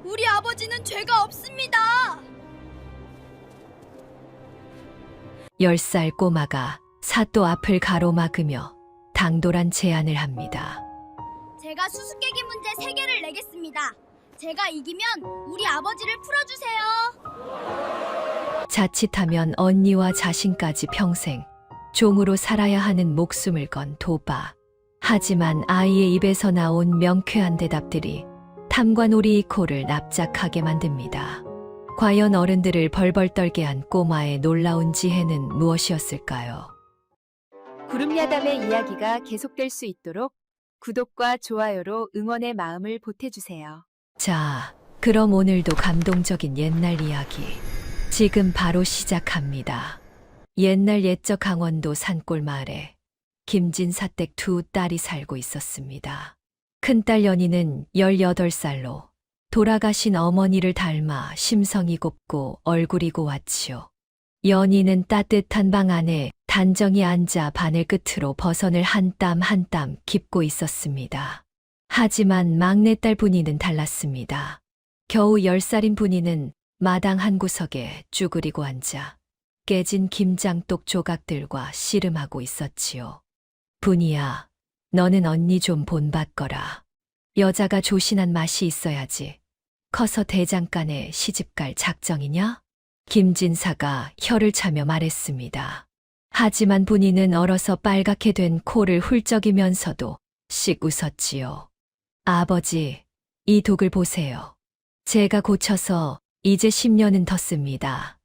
우리 아버지는 죄가 없습니다. 10살 꼬마가 사또 앞을 가로막으며 당돌한 제안을 합니다. 제가 수수께끼 문제 3개를 내겠습니다. 제가 이기면 우리 아버지를 풀어주세요. 자칫하면 언니와 자신까지 평생 종으로 살아야 하는 목숨을 건 도바. 하지만 아이의 입에서 나온 명쾌한 대답들이 탐관오리의 코를 납작하게 만듭니다. 과연 어른들을 벌벌 떨게 한 꼬마의 놀라운 지혜는 무엇이었을까요? 구름야담의 이야기가 계속될 수 있도록 구독과 좋아요로 응원의 마음을 보태주세요. 자, 그럼 오늘도 감동적인 옛날 이야기 지금 바로 시작합니다. 옛날 옛적 강원도 산골 마을에 김진사댁 두 딸이 살고 있었습니다. 큰딸 연희는 18살로 돌아가신 어머니를 닮아 심성이 곱고 얼굴이 고왔지요. 연희는 따뜻한 방 안에 단정히 앉아 바늘 끝으로 버선을 한 땀 한 땀 깁고 있었습니다. 하지만 막내딸 분이는 달랐습니다. 겨우 10살인 분이는 마당 한 구석에 쭈그리고 앉아 깨진 김장독 조각들과 씨름하고 있었지요. 분이야, 너는 언니 좀 본받거라. 여자가 조신한 맛이 있어야지. 커서 대장간에 시집갈 작정이냐? 김진사가 혀를 차며 말했습니다. 하지만 분이는 얼어서 빨갛게 된 코를 훌쩍이면서도 씩 웃었지요. 아버지, 이 독을 보세요. 제가 고쳐서 이제 10년은 더 씁니다.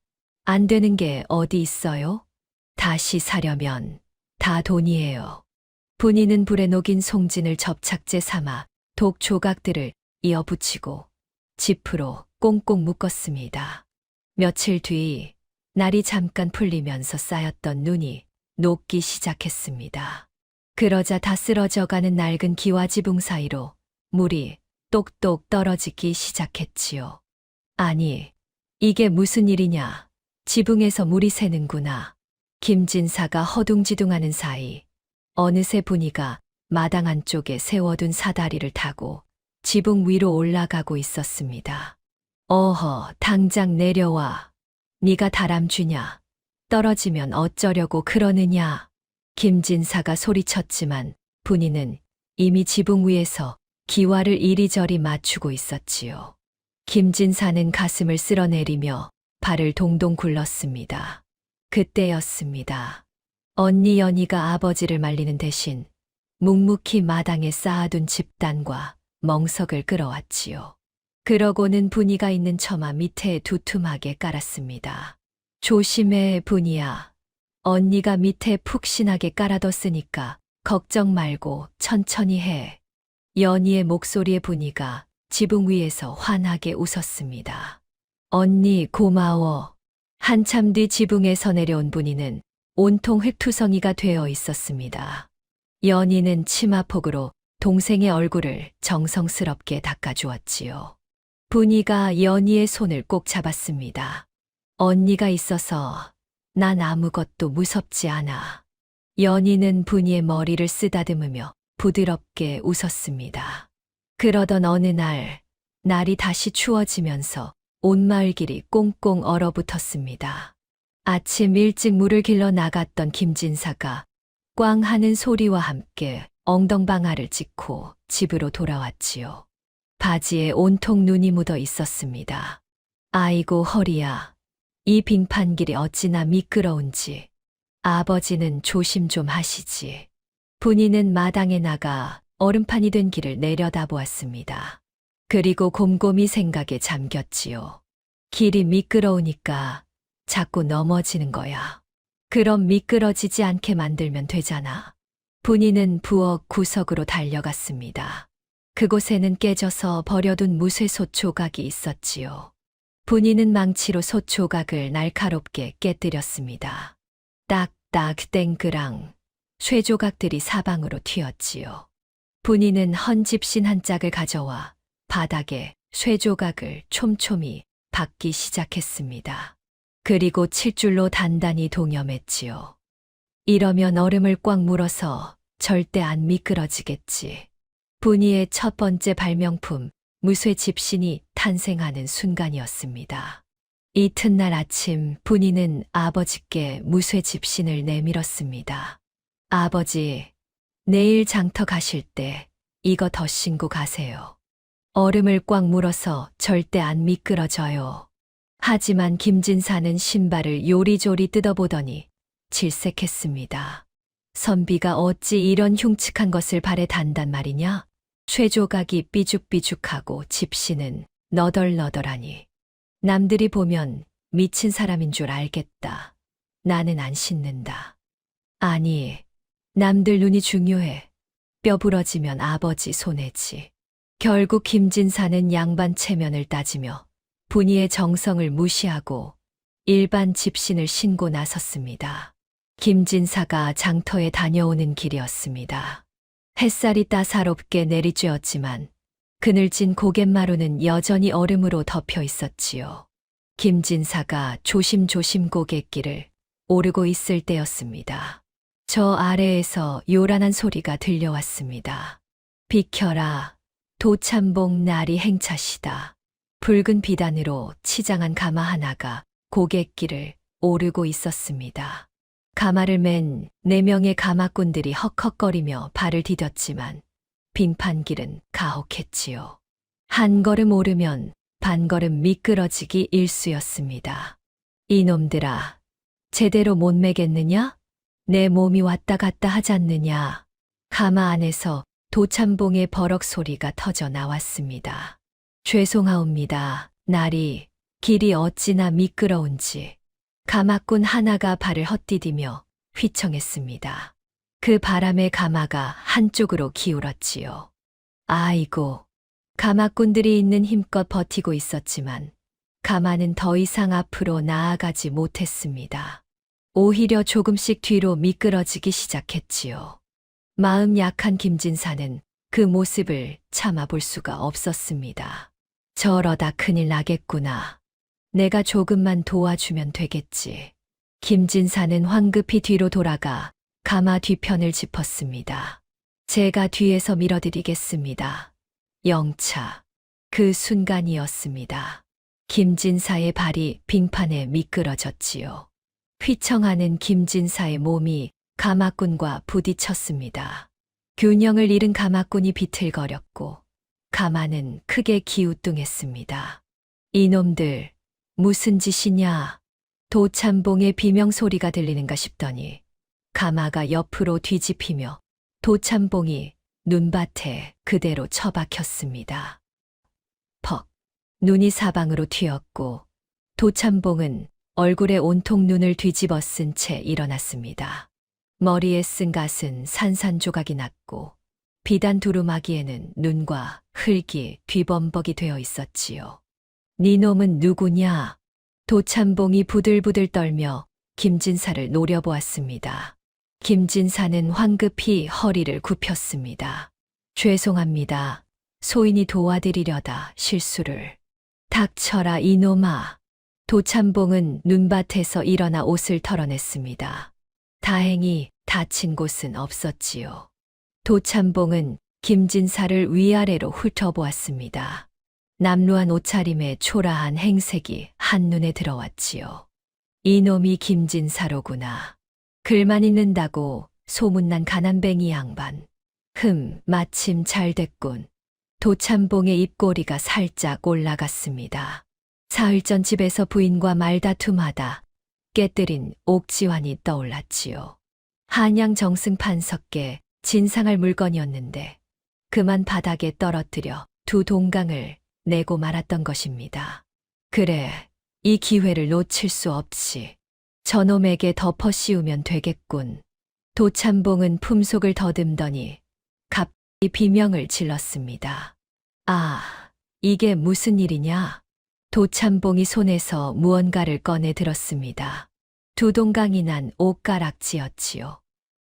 안 되는 게 어디 있어요? 다시 사려면 다 돈이에요. 분이는 불에 녹인 송진을 접착제 삼아 독 조각들을 이어 붙이고 지프로 꽁꽁 묶었습니다. 며칠 뒤 날이 잠깐 풀리면서 쌓였던 눈이 녹기 시작했습니다. 그러자 다 쓰러져가는 낡은 기와 지붕 사이로 물이 똑똑 떨어지기 시작했지요. 아니, 이게 무슨 일이냐? 지붕에서 물이 새는구나. 김진사가 허둥지둥하는 사이 어느새 분이가 마당 안쪽에 세워둔 사다리를 타고 지붕 위로 올라가고 있었습니다. 어허, 당장 내려와. 네가 다람쥐냐? 떨어지면 어쩌려고 그러느냐? 김진사가 소리쳤지만 분이는 이미 지붕 위에서 기와를 이리저리 맞추고 있었지요. 김진사는 가슴을 쓸어내리며 발을 동동 굴렀습니다. 그때였습니다. 언니 연희가 아버지를 말리는 대신 묵묵히 마당에 쌓아둔 집단과 멍석을 끌어왔지요. 그러고는 분이가 있는 처마 밑에 두툼하게 깔았습니다. 조심해, 분이야. 언니가 밑에 푹신하게 깔아뒀으니까 걱정 말고 천천히 해. 연희의 목소리에 분이가 지붕 위에서 환하게 웃었습니다. 언니 고마워. 한참 뒤 지붕에서 내려온 분이는 온통 흙투성이가 되어 있었습니다. 연희는 치마폭으로 동생의 얼굴을 정성스럽게 닦아주었지요. 분이가 연희의 손을 꼭 잡았습니다. 언니가 있어서 난 아무것도 무섭지 않아. 연희는 분이의 머리를 쓰다듬으며 부드럽게 웃었습니다. 그러던 어느 날, 날이 다시 추워지면서 온 마을 길이 꽁꽁 얼어붙었습니다. 아침 일찍 물을 길러 나갔던 김진사가 꽝 하는 소리와 함께 엉덩방아를 찍고 집으로 돌아왔지요. 바지에 온통 눈이 묻어 있었습니다. 아이고 허리야, 이 빙판길이 어찌나 미끄러운지. 아버지는 조심 좀 하시지. 분이는 마당에 나가 얼음판이 된 길을 내려다보았습니다. 그리고 곰곰이 생각에 잠겼지요. 길이 미끄러우니까 자꾸 넘어지는 거야. 그럼 미끄러지지 않게 만들면 되잖아. 분이는 부엌 구석으로 달려갔습니다. 그곳에는 깨져서 버려둔 무쇠솥 조각이 있었지요. 분이는 망치로 솥 조각을 날카롭게 깨뜨렸습니다. 딱딱 땡그랑 쇠 조각들이 사방으로 튀었지요. 분이는 헌 집신 한 짝을 가져와 바닥에 쇠 조각을 촘촘히 박기 시작했습니다. 그리고 칠줄로 단단히 동여맸지요. 이러면 얼음을 꽉 물어서 절대 안 미끄러지겠지. 분이의 첫 번째 발명품 무쇠 집신이 탄생하는 순간이었습니다. 이튿날 아침 분이는 아버지께 무쇠 집신을 내밀었습니다. 아버지, 내일 장터 가실 때 이거 더 신고 가세요. 얼음을 꽉 물어서 절대 안 미끄러져요. 하지만 김진사는 신발을 요리조리 뜯어보더니 질색했습니다. 선비가 어찌 이런 흉측한 것을 발에 단단 말이냐? 쇠조각이 삐죽삐죽하고 집신은 너덜너덜하니 남들이 보면 미친 사람인 줄 알겠다. 나는 안 신는다. 아니, 남들 눈이 중요해. 뼈 부러지면 아버지 손해지. 결국 김진사는 양반 체면을 따지며 분이의 정성을 무시하고 일반 집신을 신고 나섰습니다. 김진사가 장터에 다녀오는 길이었습니다. 햇살이 따사롭게 내리쬐었지만 그늘진 고갯마루는 여전히 얼음으로 덮여 있었지요. 김진사가 조심조심 고갯길을 오르고 있을 때였습니다. 저 아래에서 요란한 소리가 들려왔습니다. 비켜라, 도참봉 날이 행차시다. 붉은 비단으로 치장한 가마 하나가 고갯길을 오르고 있었습니다. 가마를 맨 4명의 가마꾼들이 헉헉거리며 발을 디뎠지만 빙판길은 가혹했지요. 한 걸음 오르면 반걸음 미끄러지기 일쑤였습니다. 이놈들아, 제대로 못 매겠느냐? 내 몸이 왔다 갔다 하지 않느냐? 가마 안에서 도참봉의 버럭 소리가 터져 나왔습니다. 죄송하옵니다. 날이 길이 어찌나 미끄러운지. 가마꾼 하나가 발을 헛디디며 휘청했습니다. 그 바람에 가마가 한쪽으로 기울었지요. 아이고, 가마꾼들이 있는 힘껏 버티고 있었지만 가마는 더 이상 앞으로 나아가지 못했습니다. 오히려 조금씩 뒤로 미끄러지기 시작했지요. 마음 약한 김진사는 그 모습을 참아볼 수가 없었습니다. 저러다 큰일 나겠구나. 내가 조금만 도와주면 되겠지. 김진사는 황급히 뒤로 돌아가 가마 뒤편을 짚었습니다. 제가 뒤에서 밀어드리겠습니다. 영차. 그 순간이었습니다. 김진사의 발이 빙판에 미끄러졌지요. 휘청하는 김진사의 몸이 가마꾼과 부딪혔습니다. 균형을 잃은 가마꾼이 비틀거렸고 가마는 크게 기우뚱했습니다. 이놈들, 무슨 짓이냐? 도참봉의 비명소리가 들리는가 싶더니 가마가 옆으로 뒤집히며 도참봉이 눈밭에 그대로 처박혔습니다. 퍽! 눈이 사방으로 튀었고 도참봉은 얼굴에 온통 눈을 뒤집어 쓴 채 일어났습니다. 머리에 쓴 갓은 산산조각이 났고 비단 두루마기에는 눈과 흙이 뒤범벅이 되어 있었지요. 니놈은 누구냐? 도참봉이 부들부들 떨며 김진사를 노려보았습니다. 김진사는 황급히 허리를 굽혔습니다. 죄송합니다. 소인이 도와드리려다 실수를. 닥쳐라 이놈아. 도참봉은 눈밭에서 일어나 옷을 털어냈습니다. 다행히 다친 곳은 없었지요. 도참봉은 김진사를 위아래로 훑어보았습니다. 남루한 옷차림에 초라한 행색이 한눈에 들어왔지요. 이놈이 김진사로구나. 글만 읽는다고 소문난 가난뱅이 양반. 마침 잘 됐군. 도참봉의 입꼬리가 살짝 올라갔습니다. 사흘 전 집에서 부인과 말다툼하다 깨뜨린 옥지환이 떠올랐지요. 한양 정승판석계 진상할 물건이었는데 그만 바닥에 떨어뜨려 2 동강을 내고 말았던 것입니다. 그래, 이 기회를 놓칠 수 없이 저놈에게 덮어 씌우면 되겠군. 도참봉은 품속을 더듬더니 갑자기 비명을 질렀습니다. 아, 이게 무슨 일이냐? 도참봉이 손에서 무언가를 꺼내 들었습니다. 2 동강이 난 옷가락지였지요.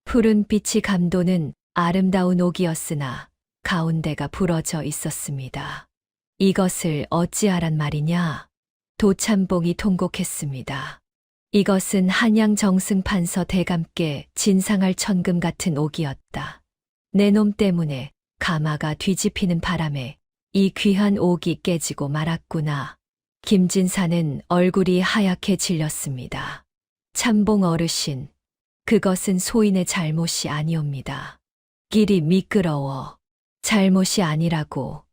푸른 빛이 감도는 아름다운 옥이었으나 가운데가 부러져 있었습니다. 이것을 어찌하란 말이냐? 도참봉이 통곡했습니다. 이것은 한양 정승판서 대감께 진상할 천금 같은 옥이었다. 내 놈 때문에 가마가 뒤집히는 바람에 이 귀한 옥이 깨지고 말았구나. 김진사는 얼굴이 하얗게 질렸습니다. 참봉 어르신, 그것은 소인의 잘못이 아니옵니다. 길이 미끄러워. 잘못이 아니라고.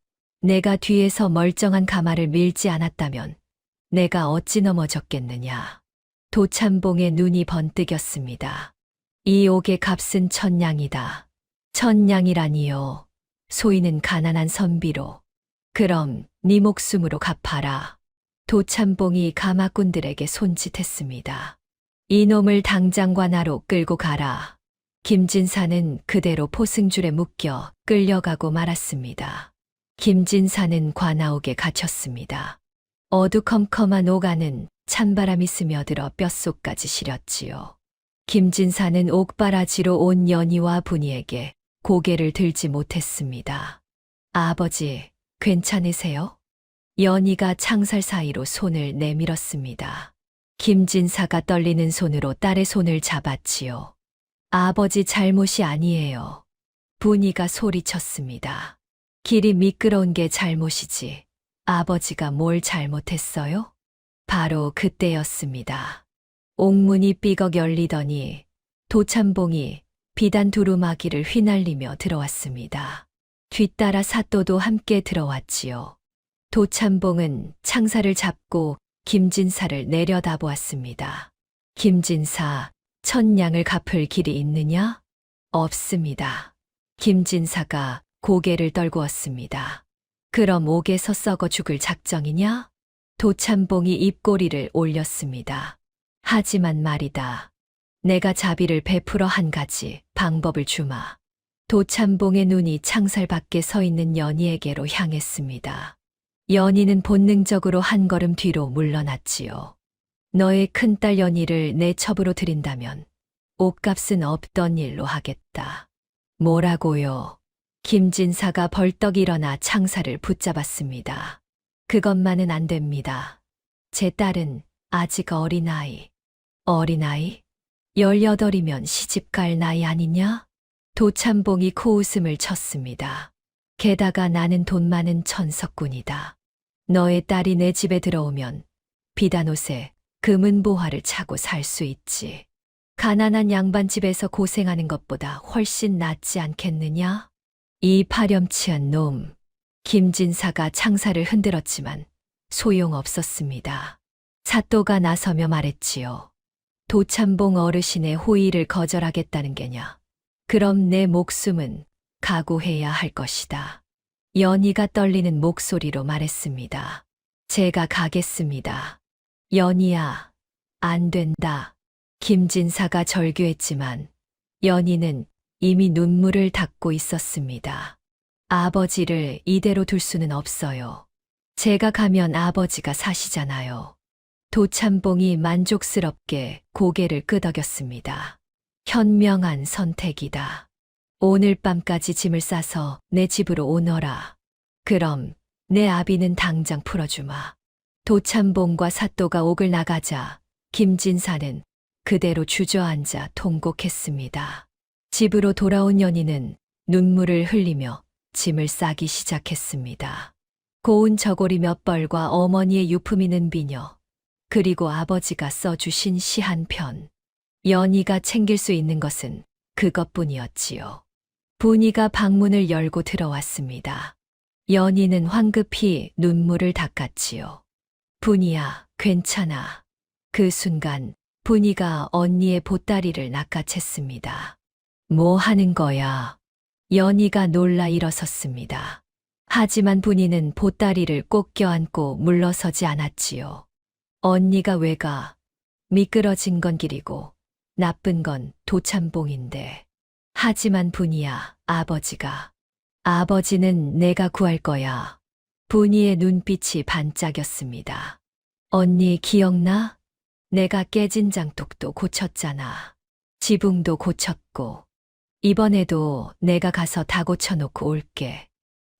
내가 뒤에서 멀쩡한 가마를 밀지 않았다면 내가 어찌 넘어졌겠느냐. 도참봉의 눈이 번뜩였습니다. 이 옥의 값은 1000냥이다. 1000냥이라니요. 소인은 가난한 선비로. 그럼 네 목숨으로 갚아라. 도참봉이 가마꾼들에게 손짓했습니다. 이놈을 당장 관하로 끌고 가라. 김진사는 그대로 포승줄에 묶여 끌려가고 말았습니다. 김진사는 관아옥에 갇혔습니다. 어두컴컴한 옥 안은 찬바람이 스며들어 뼛속까지 시렸지요. 김진사는 옥바라지로 온 연희와 분이에게 고개를 들지 못했습니다. 아버지, 괜찮으세요? 연희가 창살 사이로 손을 내밀었습니다. 김진사가 떨리는 손으로 딸의 손을 잡았지요. 아버지 잘못이 아니에요. 분이가 소리쳤습니다. 길이 미끄러운 게 잘못이지. 아버지가 뭘 잘못했어요? 바로 그때였습니다. 옥문이 삐걱 열리더니 도참봉이 비단 두루마기를 휘날리며 들어왔습니다. 뒤따라 사또도 함께 들어왔지요. 도참봉은 창사를 잡고 김진사를 내려다보았습니다. 김진사, 1000냥을 갚을 길이 있느냐? 없습니다. 김진사가 고개를 떨구었습니다. 그럼 옥에서 썩어 죽을 작정이냐? 도참봉이 입꼬리를 올렸습니다. 하지만 말이다. 내가 자비를 베풀어 한 가지 방법을 주마. 도참봉의 눈이 창살 밖에 서 있는 연희에게로 향했습니다. 연희는 본능적으로 한 걸음 뒤로 물러났지요. 너의 큰딸 연희를 내 첩으로 들인다면 옥값은 없던 일로 하겠다. 뭐라고요? 김진사가 벌떡 일어나 창살을 붙잡았습니다. 그것만은 안 됩니다. 제 딸은 아직 어린아이. 어린아이? 18이면 시집갈 나이 아니냐? 도참봉이 코웃음을 쳤습니다. 게다가 나는 돈 많은 천석군이다. 너의 딸이 내 집에 들어오면 비단옷에 금은 보화를 차고 살 수 있지. 가난한 양반 집에서 고생하는 것보다 훨씬 낫지 않겠느냐? 이 파렴치한 놈. 김진사가 창살을 흔들었지만 소용없었습니다. 사또가 나서며 말했지요. 도참봉 어르신의 호의를 거절하겠다는 게냐? 그럼 내 목숨은 각오해야 할 것이다. 연희가 떨리는 목소리로 말했습니다. 제가 가겠습니다. 연희야, 안 된다. 김진사가 절규했지만 연희는 이미 눈물을 닦고 있었습니다. 아버지를 이대로 둘 수는 없어요. 제가 가면 아버지가 사시잖아요. 도참봉이 만족스럽게 고개를 끄덕였습니다. 현명한 선택이다. 오늘 밤까지 짐을 싸서 내 집으로 오너라. 그럼 내 아비는 당장 풀어주마. 도참봉과 사또가 옥을 나가자 김진사는 그대로 주저앉아 통곡했습니다. 집으로 돌아온 연희는 눈물을 흘리며 짐을 싸기 시작했습니다. 고운 저고리 몇 벌과 어머니의 유품 있는 비녀, 그리고 아버지가 써주신 시 한 편. 연희가 챙길 수 있는 것은 그것뿐이었지요. 분이가 방문을 열고 들어왔습니다. 연희는 황급히 눈물을 닦았지요. 분이야, 괜찮아. 그 순간 분이가 언니의 보따리를 낚아챘습니다. 뭐 하는 거야? 연희가 놀라 일어섰습니다. 하지만 분이는 보따리를 꼭 껴안고 물러서지 않았지요. 언니가 왜 가? 미끄러진 건 길이고 나쁜 건 도참봉인데. 하지만 분이야, 아버지는 내가 구할 거야. 분이의 눈빛이 반짝였습니다. 언니 기억나? 내가 깨진 장독도 고쳤잖아. 지붕도 고쳤고. 이번에도 내가 가서 다 고쳐놓고 올게.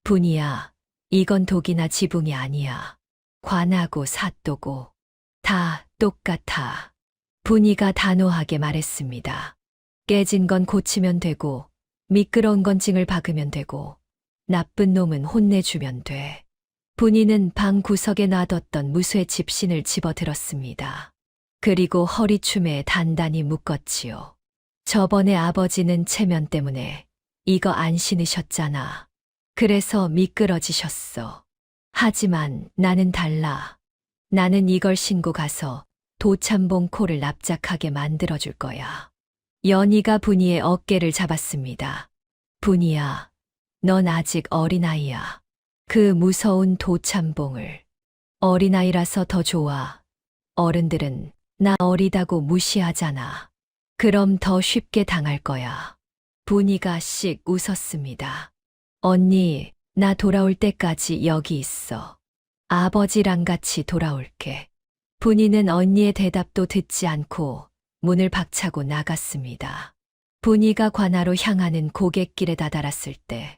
분이야, 이건 독이나 지붕이 아니야. 관하고 사또고. 다 똑같아. 분이가 단호하게 말했습니다. 깨진 건 고치면 되고, 미끄러운 건 징을 박으면 되고, 나쁜 놈은 혼내주면 돼. 분이는 방 구석에 놔뒀던 무쇠 집신을 집어들었습니다. 그리고 허리춤에 단단히 묶었지요. 저번에 아버지는 체면 때문에 이거 안 신으셨잖아. 그래서 미끄러지셨어. 하지만 나는 달라. 나는 이걸 신고 가서 도참봉 코를 납작하게 만들어줄 거야. 연희가 분이의 어깨를 잡았습니다. 분이야, 넌 아직 어린아이야. 그 무서운 도참봉을. 어린아이라서 더 좋아. 어른들은 나 어리다고 무시하잖아. 그럼 더 쉽게 당할 거야. 분이가 씩 웃었습니다. 언니, 나 돌아올 때까지 여기 있어. 아버지랑 같이 돌아올게. 분이는 언니의 대답도 듣지 않고 문을 박차고 나갔습니다. 분이가 관아로 향하는 고갯길에 다다랐을 때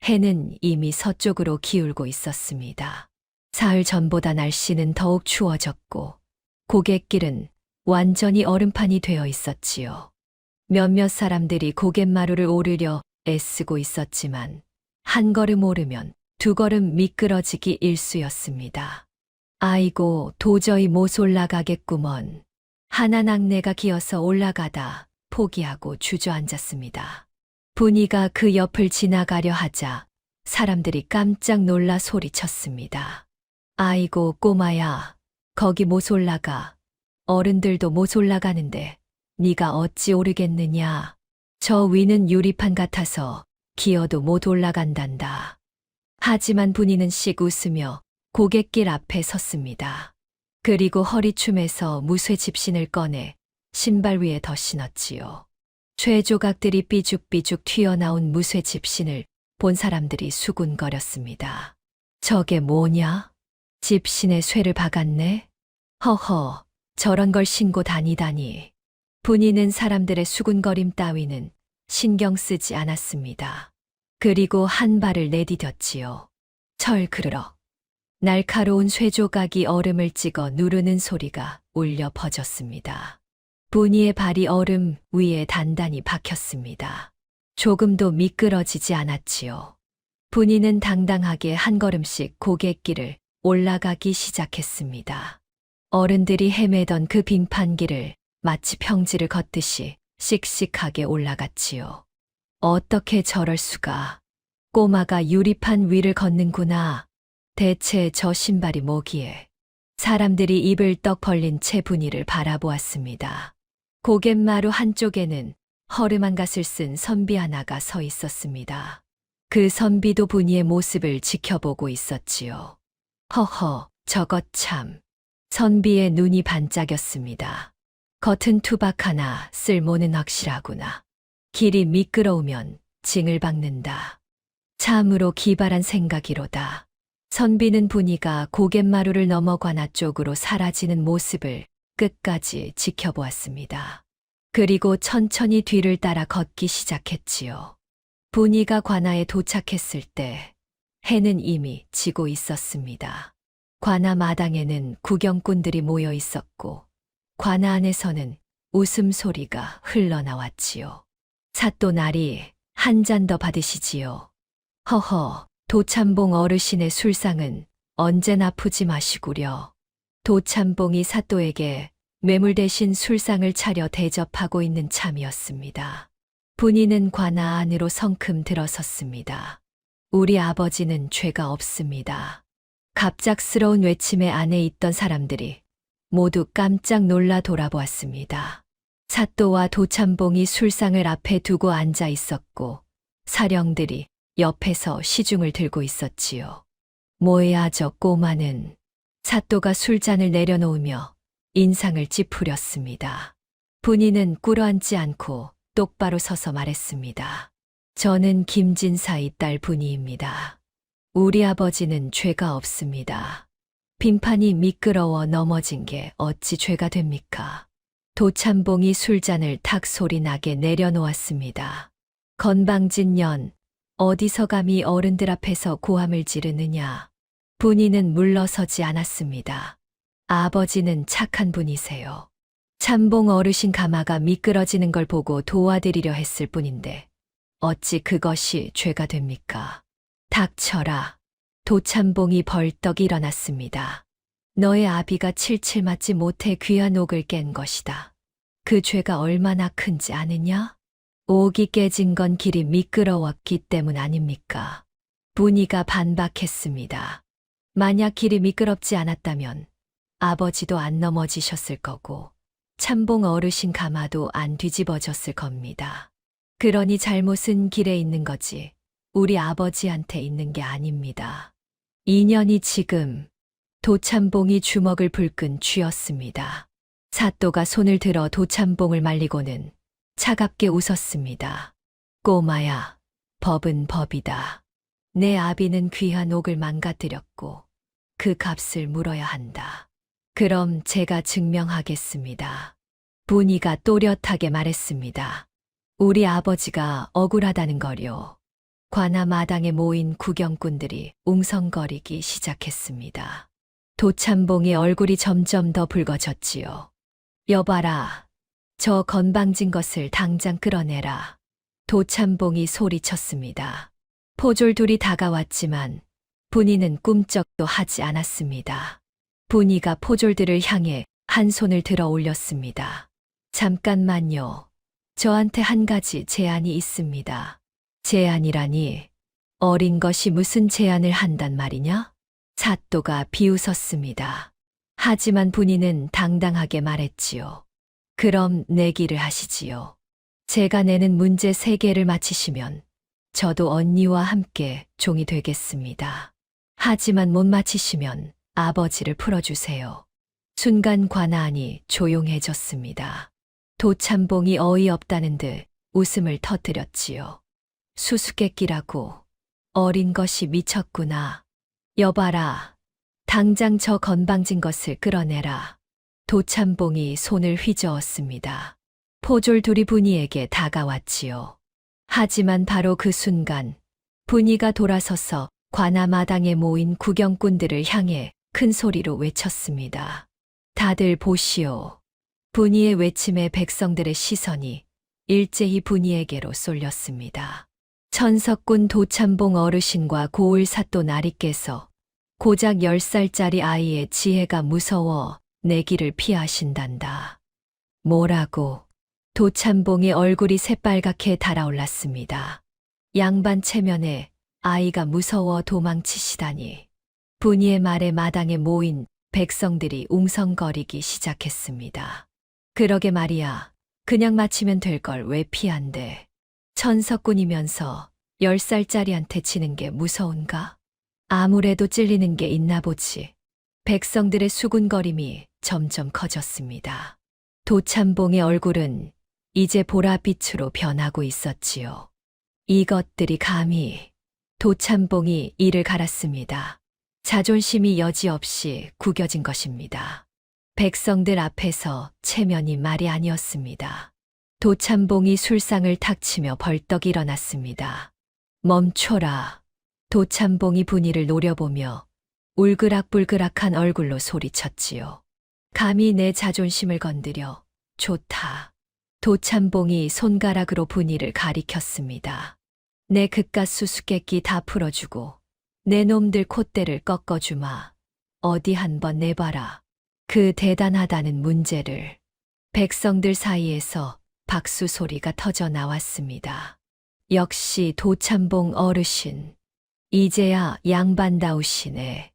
해는 이미 서쪽으로 기울고 있었습니다. 사흘 전보다 날씨는 더욱 추워졌고 고갯길은 완전히 얼음판이 되어 있었지요. 몇몇 사람들이 고갯마루를 오르려 애쓰고 있었지만 한 걸음 오르면 두 걸음 미끄러지기 일쑤였습니다. 아이고, 도저히 못 올라가겠구먼. 하나 낙내가 기어서 올라가다 포기하고 주저앉았습니다. 분이가 그 옆을 지나가려 하자 사람들이 깜짝 놀라 소리쳤습니다. 아이고, 꼬마야, 거기 못 올라가. 어른들도 못 올라가는데 네가 어찌 오르겠느냐. 저 위는 유리판 같아서 기어도 못 올라간단다. 하지만 분이는 씩 웃으며 고갯길 앞에 섰습니다. 그리고 허리춤에서 무쇠 집신을 꺼내 신발 위에 더 신었지요. 쇠조각들이 삐죽삐죽 튀어나온 무쇠 집신을 본 사람들이 수군거렸습니다. 저게 뭐냐? 집신에 쇠를 박았네? 허허, 저런 걸 신고 다니다니. 분이는 사람들의 수군거림 따위는 신경 쓰지 않았습니다. 그리고 한 발을 내디뎠지요. 철그르럭. 날카로운 쇠조각이 얼음을 찍어 누르는 소리가 울려 퍼졌습니다. 분이의 발이 얼음 위에 단단히 박혔습니다. 조금도 미끄러지지 않았지요. 분이는 당당하게 한 걸음씩 고갯길을 올라가기 시작했습니다. 어른들이 헤매던 그 빙판길을 마치 평지를 걷듯이 씩씩하게 올라갔지요. 어떻게 저럴 수가. 꼬마가 유리판 위를 걷는구나. 대체 저 신발이 뭐기에. 사람들이 입을 떡 벌린 채 분이를 바라보았습니다. 고갯마루 한쪽에는 허름한 갓을 쓴 선비 하나가 서 있었습니다. 그 선비도 분이의 모습을 지켜보고 있었지요. 허허, 저것 참. 선비의 눈이 반짝였습니다. 겉은 투박하나 쓸모는 확실하구나. 길이 미끄러우면 징을 박는다. 참으로 기발한 생각이로다. 선비는 분이가 고갯마루를 넘어 관아 쪽으로 사라지는 모습을 끝까지 지켜보았습니다. 그리고 천천히 뒤를 따라 걷기 시작했지요. 분이가 관아에 도착했을 때 해는 이미 지고 있었습니다. 관아 마당에는 구경꾼들이 모여 있었고 관아 안에서는 웃음소리가 흘러나왔지요. 사또나리, 한 잔 더 받으시지요. 허허, 도참봉 어르신의 술상은 언제나 푸지 마시구려. 도참봉이 사또에게 뇌물 대신 술상을 차려 대접하고 있는 참이었습니다. 분이는 관아 안으로 성큼 들어섰습니다. 우리 아버지는 죄가 없습니다. 갑작스러운 외침에 안에 있던 사람들이 모두 깜짝 놀라 돌아보았습니다. 사또와 도참봉이 술상을 앞에 두고 앉아 있었고 사령들이 옆에서 시중을 들고 있었지요. 뭐야 저 꼬마는. 사또가 술잔을 내려놓으며 인상을 찌푸렸습니다. 분이는 꿇어앉지 않고 똑바로 서서 말했습니다. 저는 김진사의 딸 분이입니다. 우리 아버지는 죄가 없습니다. 빙판이 미끄러워 넘어진 게 어찌 죄가 됩니까? 도참봉이 술잔을 탁 소리 나게 내려놓았습니다. 건방진 년, 어디서 감히 어른들 앞에서 고함을 지르느냐. 분이는 물러서지 않았습니다. 아버지는 착한 분이세요. 참봉 어르신 가마가 미끄러지는 걸 보고 도와드리려 했을 뿐인데 어찌 그것이 죄가 됩니까? 닥쳐라. 도참봉이 벌떡 일어났습니다. 너의 아비가 칠칠 맞지 못해 귀한 옥을 깬 것이다. 그 죄가 얼마나 큰지 아느냐? 옥이 깨진 건 길이 미끄러웠기 때문 아닙니까? 분이가 반박했습니다. 만약 길이 미끄럽지 않았다면 아버지도 안 넘어지셨을 거고 참봉 어르신 가마도 안 뒤집어졌을 겁니다. 그러니 잘못은 길에 있는 거지 우리 아버지한테 있는 게 아닙니다. 인연이 지금 도참봉이 주먹을 불끈 쥐었습니다. 사또가 손을 들어 도참봉을 말리고는 차갑게 웃었습니다. 꼬마야, 법은 법이다. 내 아비는 귀한 옥을 망가뜨렸고 그 값을 물어야 한다. 그럼 제가 증명하겠습니다. 분이가 또렷하게 말했습니다. 우리 아버지가 억울하다는 거요. 관아 마당에 모인 구경꾼들이 웅성거리기 시작했습니다. 도참봉의 얼굴이 점점 더 붉어졌지요. 여봐라, 저 건방진 것을 당장 끌어내라. 도참봉이 소리쳤습니다. 포졸들이 다가왔지만 분이는 꿈쩍도 하지 않았습니다. 분이가 포졸들을 향해 한 손을 들어 올렸습니다. 잠깐만요. 저한테 한 가지 제안이 있습니다. 제안이라니 어린 것이 무슨 제안을 한단 말이냐? 사또가 비웃었습니다. 하지만 분이는 당당하게 말했지요. 그럼 내기를 하시지요. 제가 내는 문제 3개를 맞히시면 저도 언니와 함께 종이 되겠습니다. 하지만 못 맞히시면 아버지를 풀어주세요. 순간 관아안이 조용해졌습니다. 도참봉이 어이없다는 듯 웃음을 터뜨렸지요. 수수께끼라고 어린 것이 미쳤구나. 여봐라, 당장 저 건방진 것을 끌어내라. 도참봉이 손을 휘저었습니다. 포졸들이 분이에게 다가왔지요. 하지만 바로 그 순간 분이가 돌아서서 관아 마당에 모인 구경꾼들을 향해 큰 소리로 외쳤습니다. 다들 보시오. 분이의 외침에 백성들의 시선이 일제히 분이에게로 쏠렸습니다. 천석군 도참봉 어르신과 고을 사또 나리께서 고작 10살짜리 아이의 지혜가 무서워 내 길을 피하신단다. 뭐라고? 도참봉의 얼굴이 새빨갛게 달아올랐습니다. 양반 체면에 아이가 무서워 도망치시다니. 분이의 말에 마당에 모인 백성들이 웅성거리기 시작했습니다. 그러게 말이야. 그냥 맞히면 될 걸 왜 피한대. 천석군이면서 10살짜리한테 치는 게 무서운가? 아무래도 찔리는 게 있나 보지. 백성들의 수군거림이 점점 커졌습니다. 도참봉의 얼굴은 이제 보랏빛으로 변하고 있었지요. 이것들이 감히. 도참봉이 이를 갈았습니다. 자존심이 여지없이 구겨진 것입니다. 백성들 앞에서 체면이 말이 아니었습니다. 도참봉이 술상을 탁 치며 벌떡 일어났습니다. 멈춰라. 도참봉이 분이를 노려보며 울그락불그락한 얼굴로 소리쳤지요. 감히 내 자존심을 건드려. 좋다. 도참봉이 손가락으로 분이를 가리켰습니다. 내 그깟 수수께끼 다 풀어주고 내 놈들 콧대를 꺾어주마. 어디 한번 내봐라. 그 대단하다는 문제를. 백성들 사이에서 박수 소리가 터져 나왔습니다. 역시 도참봉 어르신. 이제야 양반다우시네.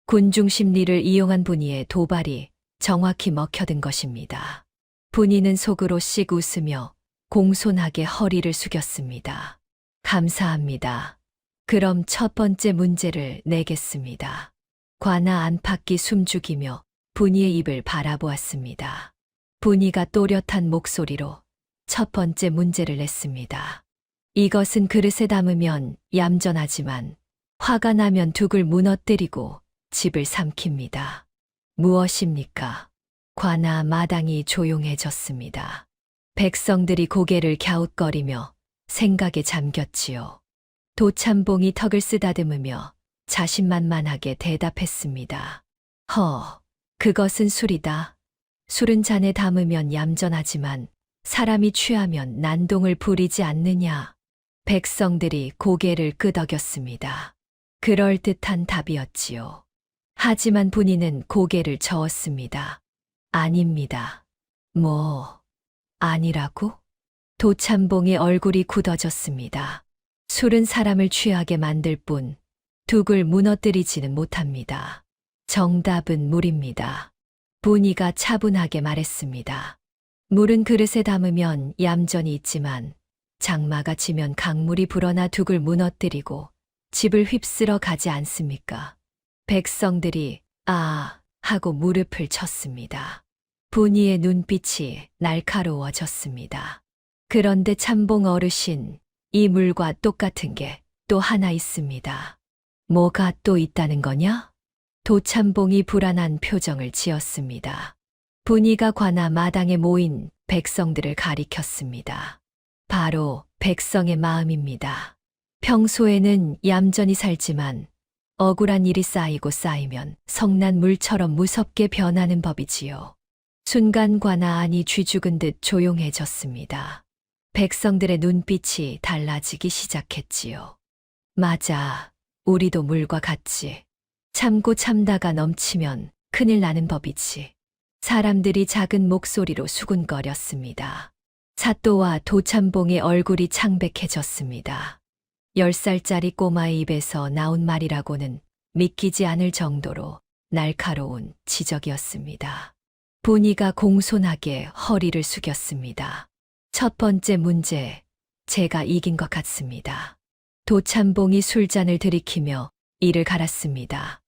군중 심리를 이용한 분이의 도발이 정확히 먹혀든 것입니다. 분이는 속으로 씩 웃으며 공손하게 허리를 숙였습니다. 감사합니다. 그럼 첫 번째 문제를 내겠습니다. 관아 안팎이 숨죽이며 분이의 입을 바라보았습니다. 분이가 또렷한 목소리로 첫 번째 문제를 냈습니다. 이것은 그릇에 담으면 얌전하지만 화가 나면 둑을 무너뜨리고 집을 삼킵니다. 무엇입니까? 관아 마당이 조용해졌습니다. 백성들이 고개를 갸웃거리며 생각에 잠겼지요. 도참봉이 턱을 쓰다듬으며 자신만만하게 대답했습니다. 그것은 술이다. 술은 잔에 담으면 얌전하지만 사람이 취하면 난동을 부리지 않느냐. 백성들이 고개를 끄덕였습니다. 그럴듯한 답이었지요. 하지만 분이는 고개를 저었습니다. 아닙니다. 뭐, 아니라고? 도참봉의 얼굴이 굳어졌습니다. 술은 사람을 취하게 만들 뿐 둑을 무너뜨리지는 못합니다. 정답은 물입니다. 분이가 차분하게 말했습니다. 물은 그릇에 담으면 얌전히 있지만 장마가 지면 강물이 불어나 둑을 무너뜨리고 집을 휩쓸어 가지 않습니까? 백성들이 아 하고 무릎을 쳤습니다. 분이의 눈빛이 날카로워졌습니다. 그런데 참봉 어르신, 이 물과 똑같은 게 또 하나 있습니다. 뭐가 또 있다는 거냐? 도참봉이 불안한 표정을 지었습니다. 분이가 관아 마당에 모인 백성들을 가리켰습니다. 바로 백성의 마음입니다. 평소에는 얌전히 살지만 억울한 일이 쌓이고 쌓이면 성난 물처럼 무섭게 변하는 법이지요. 순간 관아 안이 쥐죽은 듯 조용해졌습니다. 백성들의 눈빛이 달라지기 시작했지요. 맞아, 우리도 물과 같지. 참고 참다가 넘치면 큰일 나는 법이지. 사람들이 작은 목소리로 수군거렸습니다. 사또와 도참봉의 얼굴이 창백해졌습니다. 10살짜리 꼬마의 입에서 나온 말이라고는 믿기지 않을 정도로 날카로운 지적이었습니다. 분이가 공손하게 허리를 숙였습니다. 첫 번째 문제, 제가 이긴 것 같습니다. 도참봉이 술잔을 들이키며 이를 갈았습니다.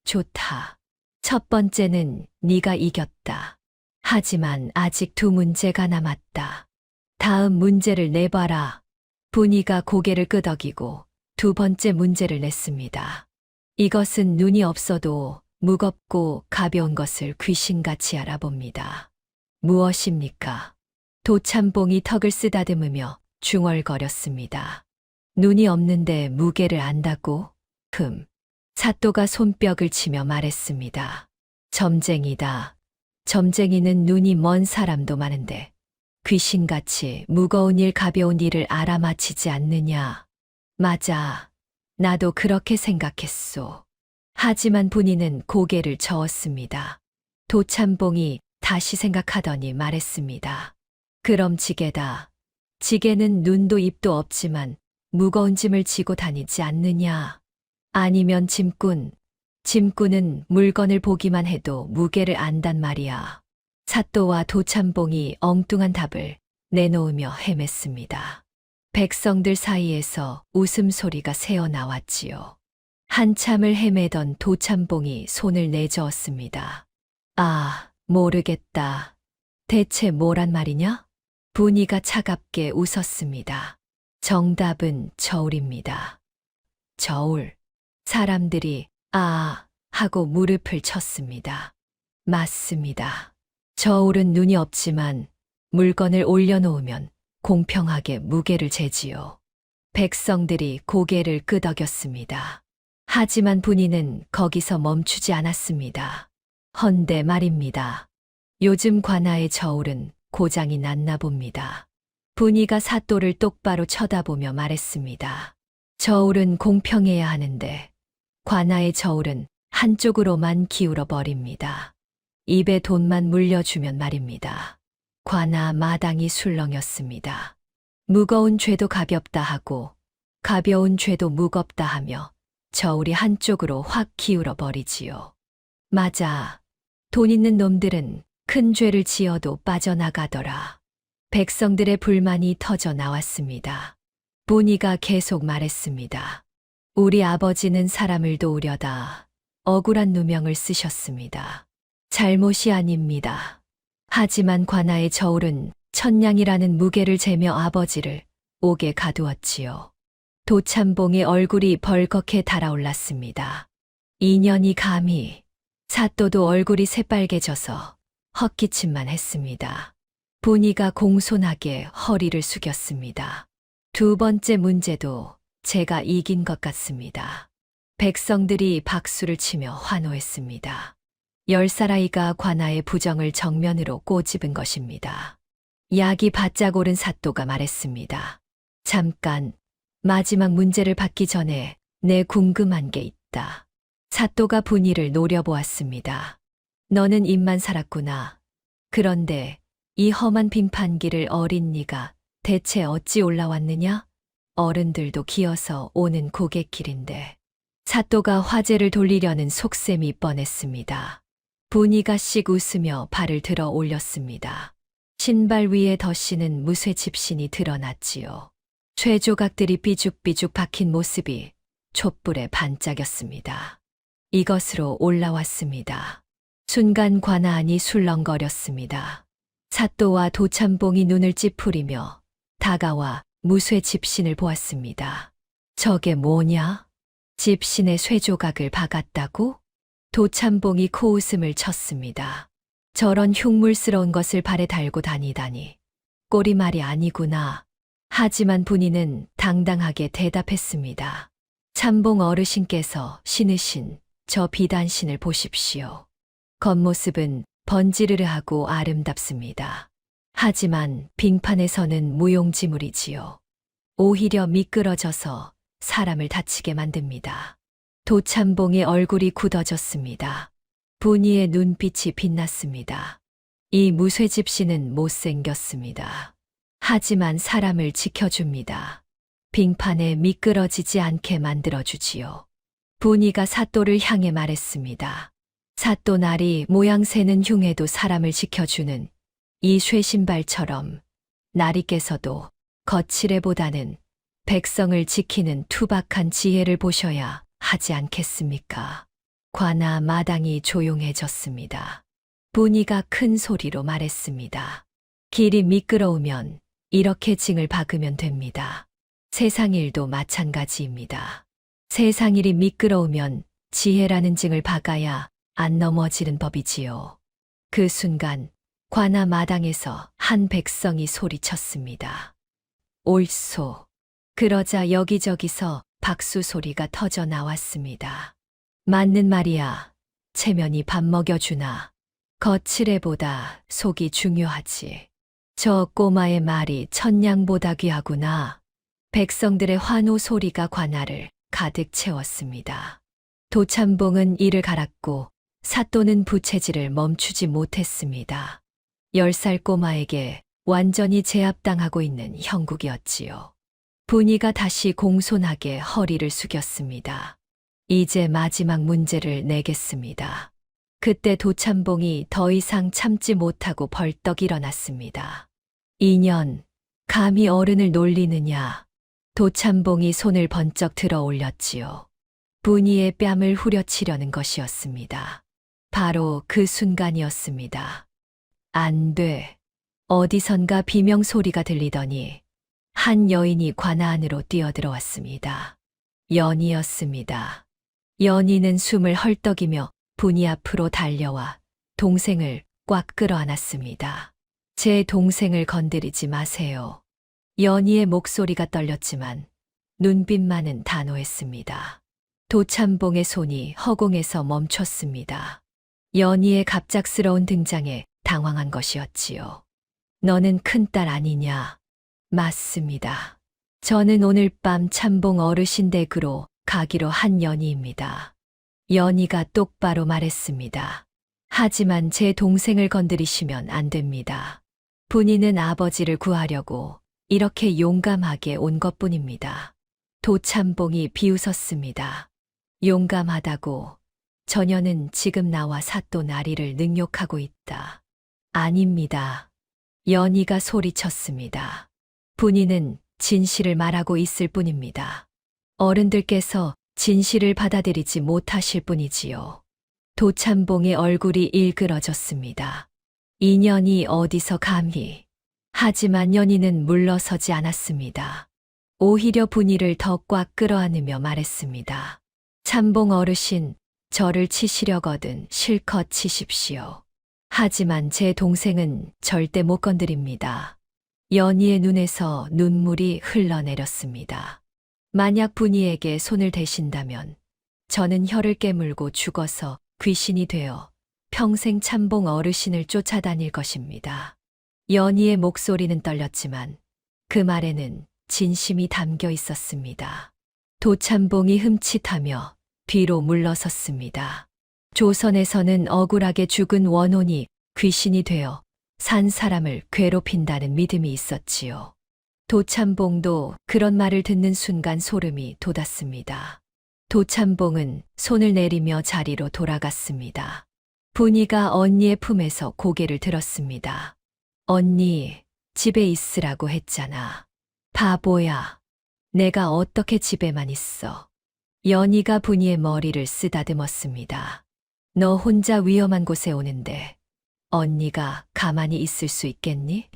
좋다. 첫 번째는 네가 이겼다. 하지만 아직 두 문제가 남았다. 다음 문제를 내봐라. 분이가 고개를 끄덕이고 두 번째 문제를 냈습니다. 이것은 눈이 없어도 무겁고 가벼운 것을 귀신같이 알아봅니다. 무엇입니까? 도참봉이 턱을 쓰다듬으며 중얼거렸습니다. 눈이 없는데 무게를 안다고? 사또가 손뼉을 치며 말했습니다. 점쟁이다. 점쟁이는 눈이 먼 사람도 많은데 귀신같이 무거운 일 가벼운 일을 알아맞히지 않느냐. 맞아. 나도 그렇게 생각했소. 하지만 분이는 고개를 저었습니다. 도참봉이 다시 생각하더니 말했습니다. 그럼 지게다. 지게는 눈도 입도 없지만 무거운 짐을 지고 다니지 않느냐. 아니면 짐꾼. 짐꾼은 물건을 보기만 해도 무게를 안단 말이야. 사또와 도참봉이 엉뚱한 답을 내놓으며 헤맸습니다. 백성들 사이에서 웃음소리가 새어나왔지요. 한참을 헤매던 도참봉이 손을 내저었습니다. 아, 모르겠다. 대체 뭐란 말이냐? 분이가 차갑게 웃었습니다. 정답은 저울입니다. 저울. 사람들이 아 하고 무릎을 쳤습니다. 맞습니다. 저울은 눈이 없지만 물건을 올려놓으면 공평하게 무게를 재지요. 백성들이 고개를 끄덕였습니다. 하지만 분이는 거기서 멈추지 않았습니다. 헌데 말입니다. 요즘 관아의 저울은 고장이 났나 봅니다. 분이가 사또를 똑바로 쳐다보며 말했습니다. 저울은 공평해야 하는데 관아의 저울은 한쪽으로만 기울어 버립니다. 입에 돈만 물려주면 말입니다. 관아 마당이 술렁였습니다. 무거운 죄도 가볍다 하고 가벼운 죄도 무겁다 하며 저울이 한쪽으로 확 기울어 버리지요. 맞아. 돈 있는 놈들은 큰 죄를 지어도 빠져나가더라. 백성들의 불만이 터져 나왔습니다. 분이가 계속 말했습니다. 우리 아버지는 사람을 도우려다 억울한 누명을 쓰셨습니다. 잘못이 아닙니다. 하지만 관아의 저울은 천냥이라는 무게를 재며 아버지를 옥에 가두었지요. 도참봉의 얼굴이 벌겋게 달아올랐습니다. 2년이 감히. 사또도 얼굴이 새빨개져서 헛기침만 했습니다. 분이가 공손하게 허리를 숙였습니다. 두 번째 문제도 제가 이긴 것 같습니다. 백성들이 박수를 치며 환호했습니다. 10살 아이가 관아의 부정을 정면으로 꼬집은 것입니다. 약이 바짝 오른 사또가 말했습니다. 잠깐, 마지막 문제를 받기 전에 내 궁금한 게 있다. 사또가 분이를 노려보았습니다. 너는 입만 살았구나. 그런데 이 험한 빙판길을 어린 네가 대체 어찌 올라왔느냐? 어른들도 기어서 오는 고갯길인데. 사또가 화제를 돌리려는 속셈이 뻔했습니다. 분이가 씩 웃으며 발을 들어 올렸습니다. 신발 위에 덧씨는 무쇠 집신이 드러났지요. 쇠조각들이 삐죽삐죽 박힌 모습이 촛불에 반짝였습니다. 이것으로 올라왔습니다. 순간 관아안이 술렁거렸습니다. 사또와 도참봉이 눈을 찌푸리며 다가와 무쇠 집신을 보았습니다. 저게 뭐냐? 집신에 쇠조각을 박았다고? 도참봉이 코웃음을 쳤습니다. 저런 흉물스러운 것을 발에 달고 다니다니. 꼬리말이 아니구나. 하지만 분이는 당당하게 대답했습니다. 참봉 어르신께서 신으신 저 비단신을 보십시오. 겉모습은 번지르르하고 아름답습니다. 하지만 빙판에서는 무용지물이지요. 오히려 미끄러져서 사람을 다치게 만듭니다. 도참봉의 얼굴이 굳어졌습니다. 분이의 눈빛이 빛났습니다. 이 무쇠집신은 못생겼습니다. 하지만 사람을 지켜줍니다. 빙판에 미끄러지지 않게 만들어주지요. 분이가 사또를 향해 말했습니다. 사또 날이 모양새는 흉해도 사람을 지켜주는 이 쇠신발처럼 나리께서도 거칠애보다는 백성을 지키는 투박한 지혜를 보셔야 하지 않겠습니까? 관아 마당이 조용해졌습니다. 분이가 큰 소리로 말했습니다. 길이 미끄러우면 이렇게 징을 박으면 됩니다. 세상 일도 마찬가지입니다. 세상 일이 미끄러우면 지혜라는 징을 박아야 안 넘어지는 법이지요. 그 순간 관아 마당에서 한 백성이 소리쳤습니다. 옳소. 그러자 여기저기서 박수 소리가 터져 나왔습니다. 맞는 말이야. 체면이 밥 먹여주나. 거칠애보다 속이 중요하지. 저 꼬마의 말이 천냥보다 귀하구나. 백성들의 환호 소리가 관아를 가득 채웠습니다. 도참봉은 이를 갈았고 사또는 부채질을 멈추지 못했습니다. 10살 꼬마에게 완전히 제압당하고 있는 형국이었지요. 분이가 다시 공손하게 허리를 숙였습니다. 이제 마지막 문제를 내겠습니다. 그때 도참봉이 더 이상 참지 못하고 벌떡 일어났습니다. 2년, 감히 어른을 놀리느냐. 도참봉이 손을 번쩍 들어 올렸지요. 분이의 뺨을 후려치려는 것이었습니다. 바로 그 순간이었습니다. 안 돼. 어디선가 비명소리가 들리더니 한 여인이 관아 안으로 뛰어들어왔습니다. 연희였습니다. 연희는 숨을 헐떡이며 분이 앞으로 달려와 동생을 꽉 끌어안았습니다. 제 동생을 건드리지 마세요. 연희의 목소리가 떨렸지만 눈빛만은 단호했습니다. 도참봉의 손이 허공에서 멈췄습니다. 연희의 갑작스러운 등장에 당황한 것이었지요. 너는 큰딸 아니냐? 맞습니다. 저는 오늘 밤 참봉 어르신 댁으로 가기로 한 연희입니다. 연희가 똑바로 말했습니다. 하지만 제 동생을 건드리시면 안 됩니다. 분이는 아버지를 구하려고 이렇게 용감하게 온 것뿐입니다. 도참봉이 비웃었습니다. 용감하다고 저녀는 지금 나와 사또 나리를 능욕하고 있다. 아닙니다. 연희가 소리쳤습니다. 분이는 진실을 말하고 있을 뿐입니다. 어른들께서 진실을 받아들이지 못하실 뿐이지요. 도참봉의 얼굴이 일그러졌습니다. 인연이 어디서 감히. 하지만 연희는 물러서지 않았습니다. 오히려 분이를 더 꽉 끌어안으며 말했습니다. 참봉 어르신, 저를 치시려거든 실컷 치십시오. 하지만 제 동생은 절대 못 건드립니다. 연희의 눈에서 눈물이 흘러내렸습니다. 만약 분이에게 손을 대신다면 저는 혀를 깨물고 죽어서 귀신이 되어 평생 참봉 어르신을 쫓아다닐 것입니다. 연희의 목소리는 떨렸지만 그 말에는 진심이 담겨 있었습니다. 도참봉이 흠칫하며 뒤로 물러섰습니다. 조선에서는 억울하게 죽은 원혼이 귀신이 되어 산 사람을 괴롭힌다는 믿음이 있었지요. 도참봉도 그런 말을 듣는 순간 소름이 돋았습니다. 도참봉은 손을 내리며 자리로 돌아갔습니다. 분이가 언니의 품에서 고개를 들었습니다. 언니, 집에 있으라고 했잖아. 바보야. 내가 어떻게 집에만 있어. 연희가 분이의 머리를 쓰다듬었습니다. 너 혼자 위험한 곳에 오는데 언니가 가만히 있을 수 있겠니?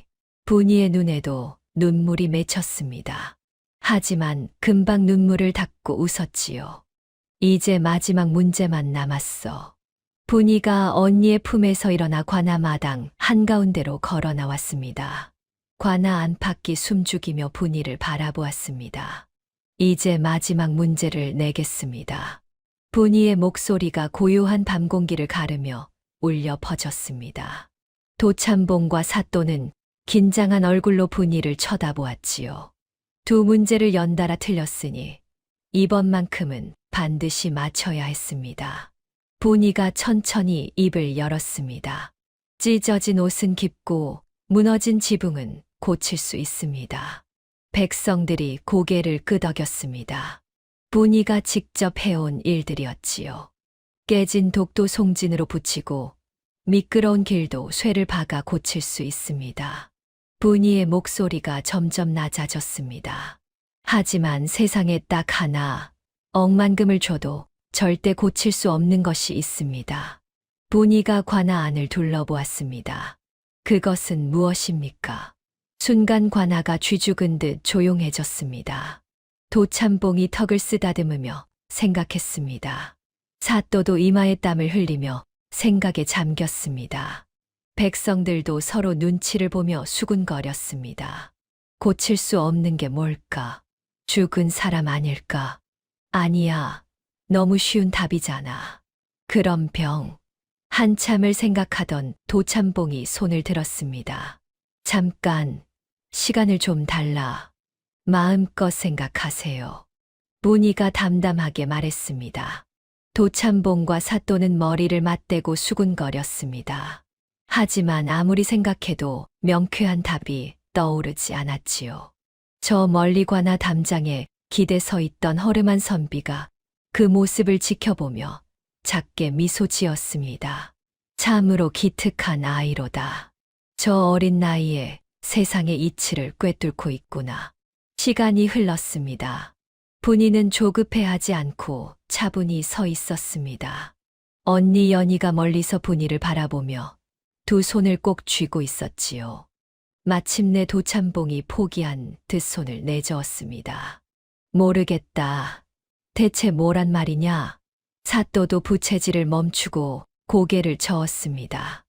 분이의 눈에도 눈물이 맺혔습니다. 하지만 금방 눈물을 닦고 웃었지요. 이제 마지막 문제만 남았어. 분이가 언니의 품에서 일어나 관아 마당 한가운데로 걸어 나왔습니다. 관아 안팎이 숨죽이며 분이를 바라보았습니다. 이제 마지막 문제를 내겠습니다. 분이의 목소리가 고요한 밤 공기를 가르며 울려 퍼졌습니다. 도참봉과 사또는 긴장한 얼굴로 분이를 쳐다보았지요. 두 문제를 연달아 틀렸으니 이번만큼은 반드시 맞춰야 했습니다. 분이가 천천히 입을 열었습니다. 찢어진 옷은 깊고 무너진 지붕은 고칠 수 있습니다. 백성들이 고개를 끄덕였습니다. 분이가 직접 해온 일들이었지요. 깨진 독도 송진으로 붙이고 미끄러운 길도 쇠를 박아 고칠 수 있습니다. 분이의 목소리가 점점 낮아졌습니다. 하지만 세상에 딱 하나 억만금을 줘도 절대 고칠 수 없는 것이 있습니다. 분이가 관아 안을 둘러보았습니다. 그것은 무엇입니까? 순간 관아가 쥐죽은 듯 조용해졌습니다. 도참봉이 턱을 쓰다듬으며 생각했습니다. 사또도 이마에 땀을 흘리며 생각에 잠겼습니다. 백성들도 서로 눈치를 보며 수군거렸습니다. 고칠 수 없는 게 뭘까? 죽은 사람 아닐까? 아니야. 너무 쉬운 답이잖아. 그럼 병. 한참을 생각하던 도참봉이 손을 들었습니다. 잠깐, 시간을 좀 달라. 마음껏 생각하세요. 분이가 담담하게 말했습니다. 도참봉과 사또는 머리를 맞대고 수군거렸습니다. 하지만 아무리 생각해도 명쾌한 답이 떠오르지 않았지요. 저 멀리 관아 담장에 기대 서 있던 허름한 선비가 그 모습을 지켜보며 작게 미소 지었습니다. 참으로 기특한 아이로다. 저 어린 나이에 세상의 이치를 꿰뚫고 있구나. 시간이 흘렀습니다. 분이는 조급해하지 않고 차분히 서 있었습니다. 언니 연희가 멀리서 분이를 바라보며 두 손을 꼭 쥐고 있었지요. 마침내 도참봉이 포기한 듯 손을 내저었습니다. 모르겠다. 대체 뭐란 말이냐? 사또도 부채질을 멈추고 고개를 저었습니다.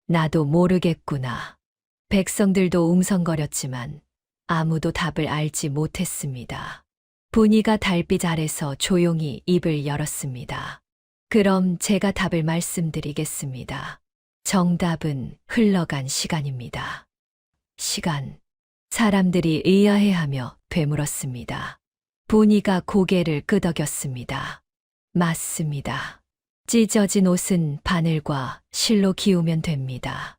나도 모르겠구나. 백성들도 웅성거렸지만 아무도 답을 알지 못했습니다. 분이가 달빛 아래서 조용히 입을 열었습니다. 그럼 제가 답을 말씀드리겠습니다. 정답은 흘러간 시간입니다. 시간. 사람들이 의아해하며 되물었습니다. 분이가 고개를 끄덕였습니다. 맞습니다. 찢어진 옷은 바늘과 실로 기우면 됩니다.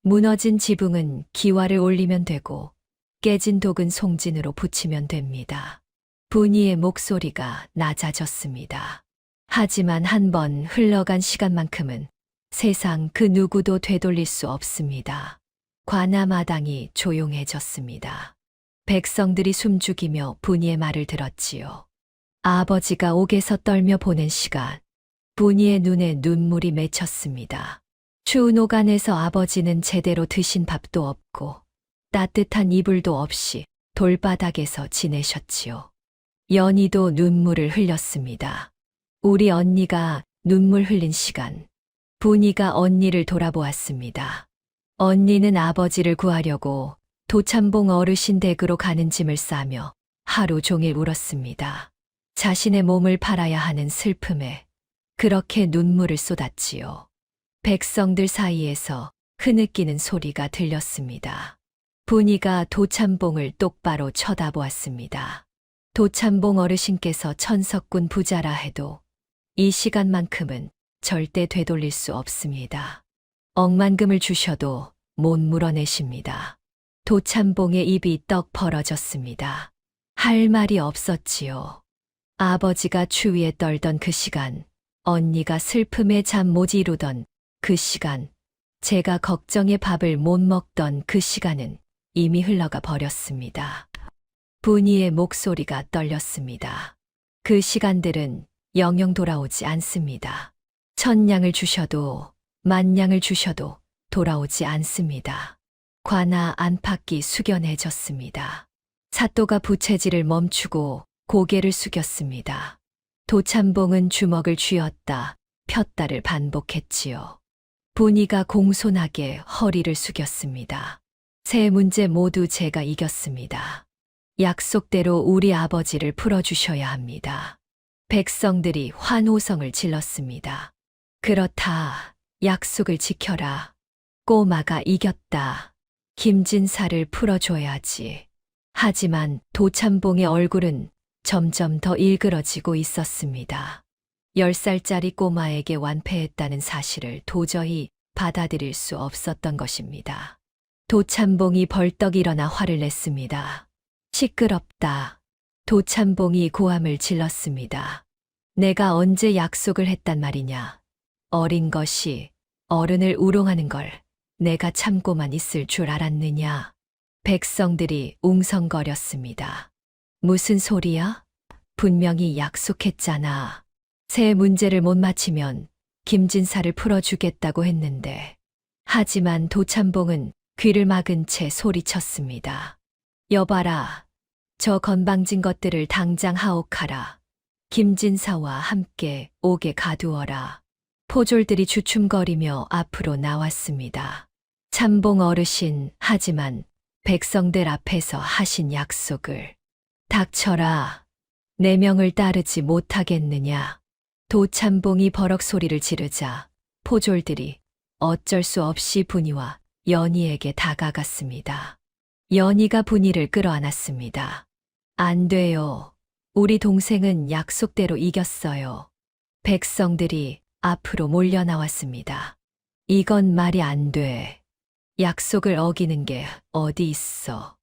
무너진 지붕은 기와를 올리면 되고 깨진 독은 송진으로 붙이면 됩니다. 분이의 목소리가 낮아졌습니다. 하지만 한 번 흘러간 시간만큼은 세상 그 누구도 되돌릴 수 없습니다. 관아 마당이 조용해졌습니다. 백성들이 숨죽이며 분이의 말을 들었지요. 아버지가 옥에서 떨며 보낸 시간. 분이의 눈에 눈물이 맺혔습니다. 추운 오간에서 아버지는 제대로 드신 밥도 없고 따뜻한 이불도 없이 돌바닥에서 지내셨지요. 연희도 눈물을 흘렸습니다. 우리 언니가 눈물 흘린 시간. 분이가 언니를 돌아보았습니다. 언니는 아버지를 구하려고 도참봉 어르신 댁으로 가는 짐을 싸며 하루 종일 울었습니다. 자신의 몸을 팔아야 하는 슬픔에 그렇게 눈물을 쏟았지요. 백성들 사이에서 흐느끼는 소리가 들렸습니다. 분이가 도참봉을 똑바로 쳐다보았습니다. 도참봉 어르신께서 천석군 부자라 해도 이 시간만큼은 절대 되돌릴 수 없습니다. 억만금을 주셔도 못 물어내십니다. 도참봉의 입이 떡 벌어졌습니다. 할 말이 없었지요. 아버지가 추위에 떨던 그 시간, 언니가 슬픔에 잠 못 이루던 그 시간, 제가 걱정에 밥을 못 먹던 그 시간은 이미 흘러가 버렸습니다. 분이의 목소리가 떨렸습니다. 그 시간들은 영영 돌아오지 않습니다. 천냥을 주셔도 만냥을 주셔도 돌아오지 않습니다. 관아 안팎이 숙연해졌습니다. 사또가 부채질을 멈추고 고개를 숙였습니다. 도참봉은 주먹을 쥐었다 폈다를 반복했지요. 분이가 공손하게 허리를 숙였습니다. 세 문제 모두 제가 이겼습니다. 약속대로 우리 아버지를 풀어주셔야 합니다. 백성들이 환호성을 질렀습니다. 그렇다. 약속을 지켜라. 꼬마가 이겼다. 김진사를 풀어줘야지. 하지만 도참봉의 얼굴은 점점 더 일그러지고 있었습니다. 10살짜리 꼬마에게 완패했다는 사실을 도저히 받아들일 수 없었던 것입니다. 도참봉이 벌떡 일어나 화를 냈습니다. 시끄럽다. 도참봉이 고함을 질렀습니다. 내가 언제 약속을 했단 말이냐. 어린 것이 어른을 우롱하는 걸 내가 참고만 있을 줄 알았느냐. 백성들이 웅성거렸습니다. 무슨 소리야? 분명히 약속했잖아. 세 문제를 못 맞히면 김진사를 풀어주겠다고 했는데. 하지만 도참봉은 귀를 막은 채 소리쳤습니다. 여봐라. 저 건방진 것들을 당장 하옥하라. 김진사와 함께 옥에 가두어라. 포졸들이 주춤거리며 앞으로 나왔습니다. 참봉 어르신, 하지만 백성들 앞에서 하신 약속을. 닥쳐라. 내 명을 따르지 못하겠느냐. 도참봉이 버럭 소리를 지르자 포졸들이 어쩔 수 없이 분이와 연희에게 다가갔습니다. 연희가 분이를 끌어안았습니다. 안 돼요. 우리 동생은 약속대로 이겼어요. 백성들이 앞으로 몰려 나왔습니다. 이건 말이 안 돼. 약속을 어기는 게 어디 있어.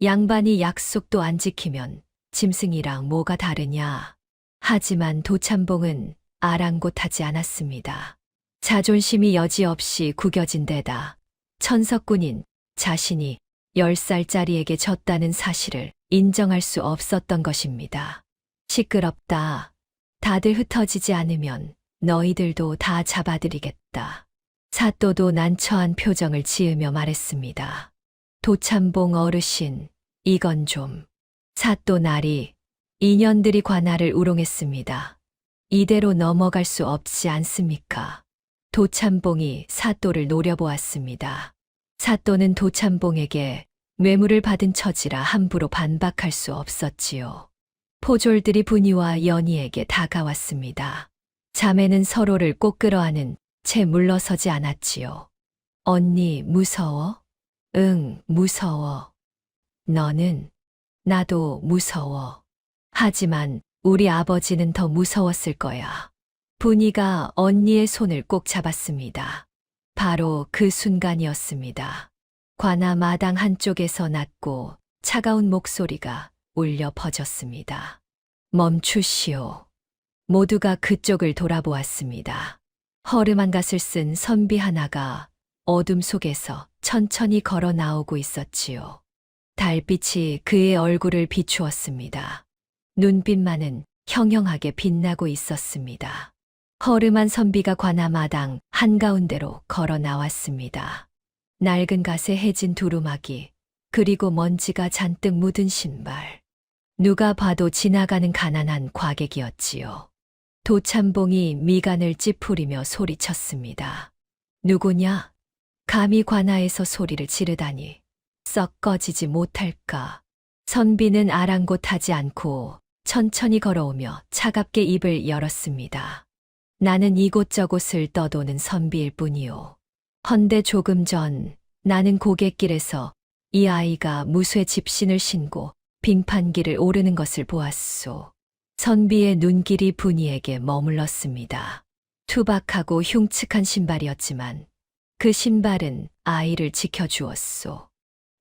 양반이 약속도 안 지키면 짐승이랑 뭐가 다르냐. 하지만 도참봉은 아랑곳하지 않았습니다. 자존심이 여지없이 구겨진 데다 천석군인 자신이 10살짜리에게 졌다는 사실을 인정할 수 없었던 것입니다. 시끄럽다. 다들 흩어지지 않으면 너희들도 다 잡아들이겠다. 사또도 난처한 표정을 지으며 말했습니다. 도참봉 어르신, 이건 좀. 사또 나리, 인연들이 관아를 우롱했습니다. 이대로 넘어갈 수 없지 않습니까? 도참봉이 사또를 노려보았습니다. 사또는 도참봉에게 뇌물을 받은 처지라 함부로 반박할 수 없었지요. 포졸들이 분이와 연희에게 다가왔습니다. 자매는 서로를 꼭 끌어안은 채 물러서지 않았지요. 언니, 무서워? 응, 무서워. 너는? 나도 무서워. 하지만 우리 아버지는 더 무서웠을 거야. 분이가 언니의 손을 꼭 잡았습니다. 바로 그 순간이었습니다. 관아 마당 한쪽에서 낮고 차가운 목소리가 울려 퍼졌습니다. 멈추시오. 모두가 그쪽을 돌아보았습니다. 허름한 갓을 쓴 선비 하나가 어둠 속에서 천천히 걸어 나오고 있었지요. 달빛이 그의 얼굴을 비추었습니다. 눈빛만은 형형하게 빛나고 있었습니다. 허름한 선비가 관아 마당 한가운데로 걸어 나왔습니다. 낡은 갓에 해진 두루마기, 그리고 먼지가 잔뜩 묻은 신발. 누가 봐도 지나가는 가난한 과객이었지요. 도참봉이 미간을 찌푸리며 소리쳤습니다. 누구냐? 감히 관아에서 소리를 지르다니. 썩 꺼지지 못할까. 선비는 아랑곳하지 않고 천천히 걸어오며 차갑게 입을 열었습니다. 나는 이곳저곳을 떠도는 선비일 뿐이요. 헌데 조금 전 나는 고갯길에서 이 아이가 무쇠 집신을 신고 빙판길을 오르는 것을 보았소. 선비의 눈길이 분이에게 머물렀습니다. 투박하고 흉측한 신발이었지만 그 신발은 아이를 지켜주었소.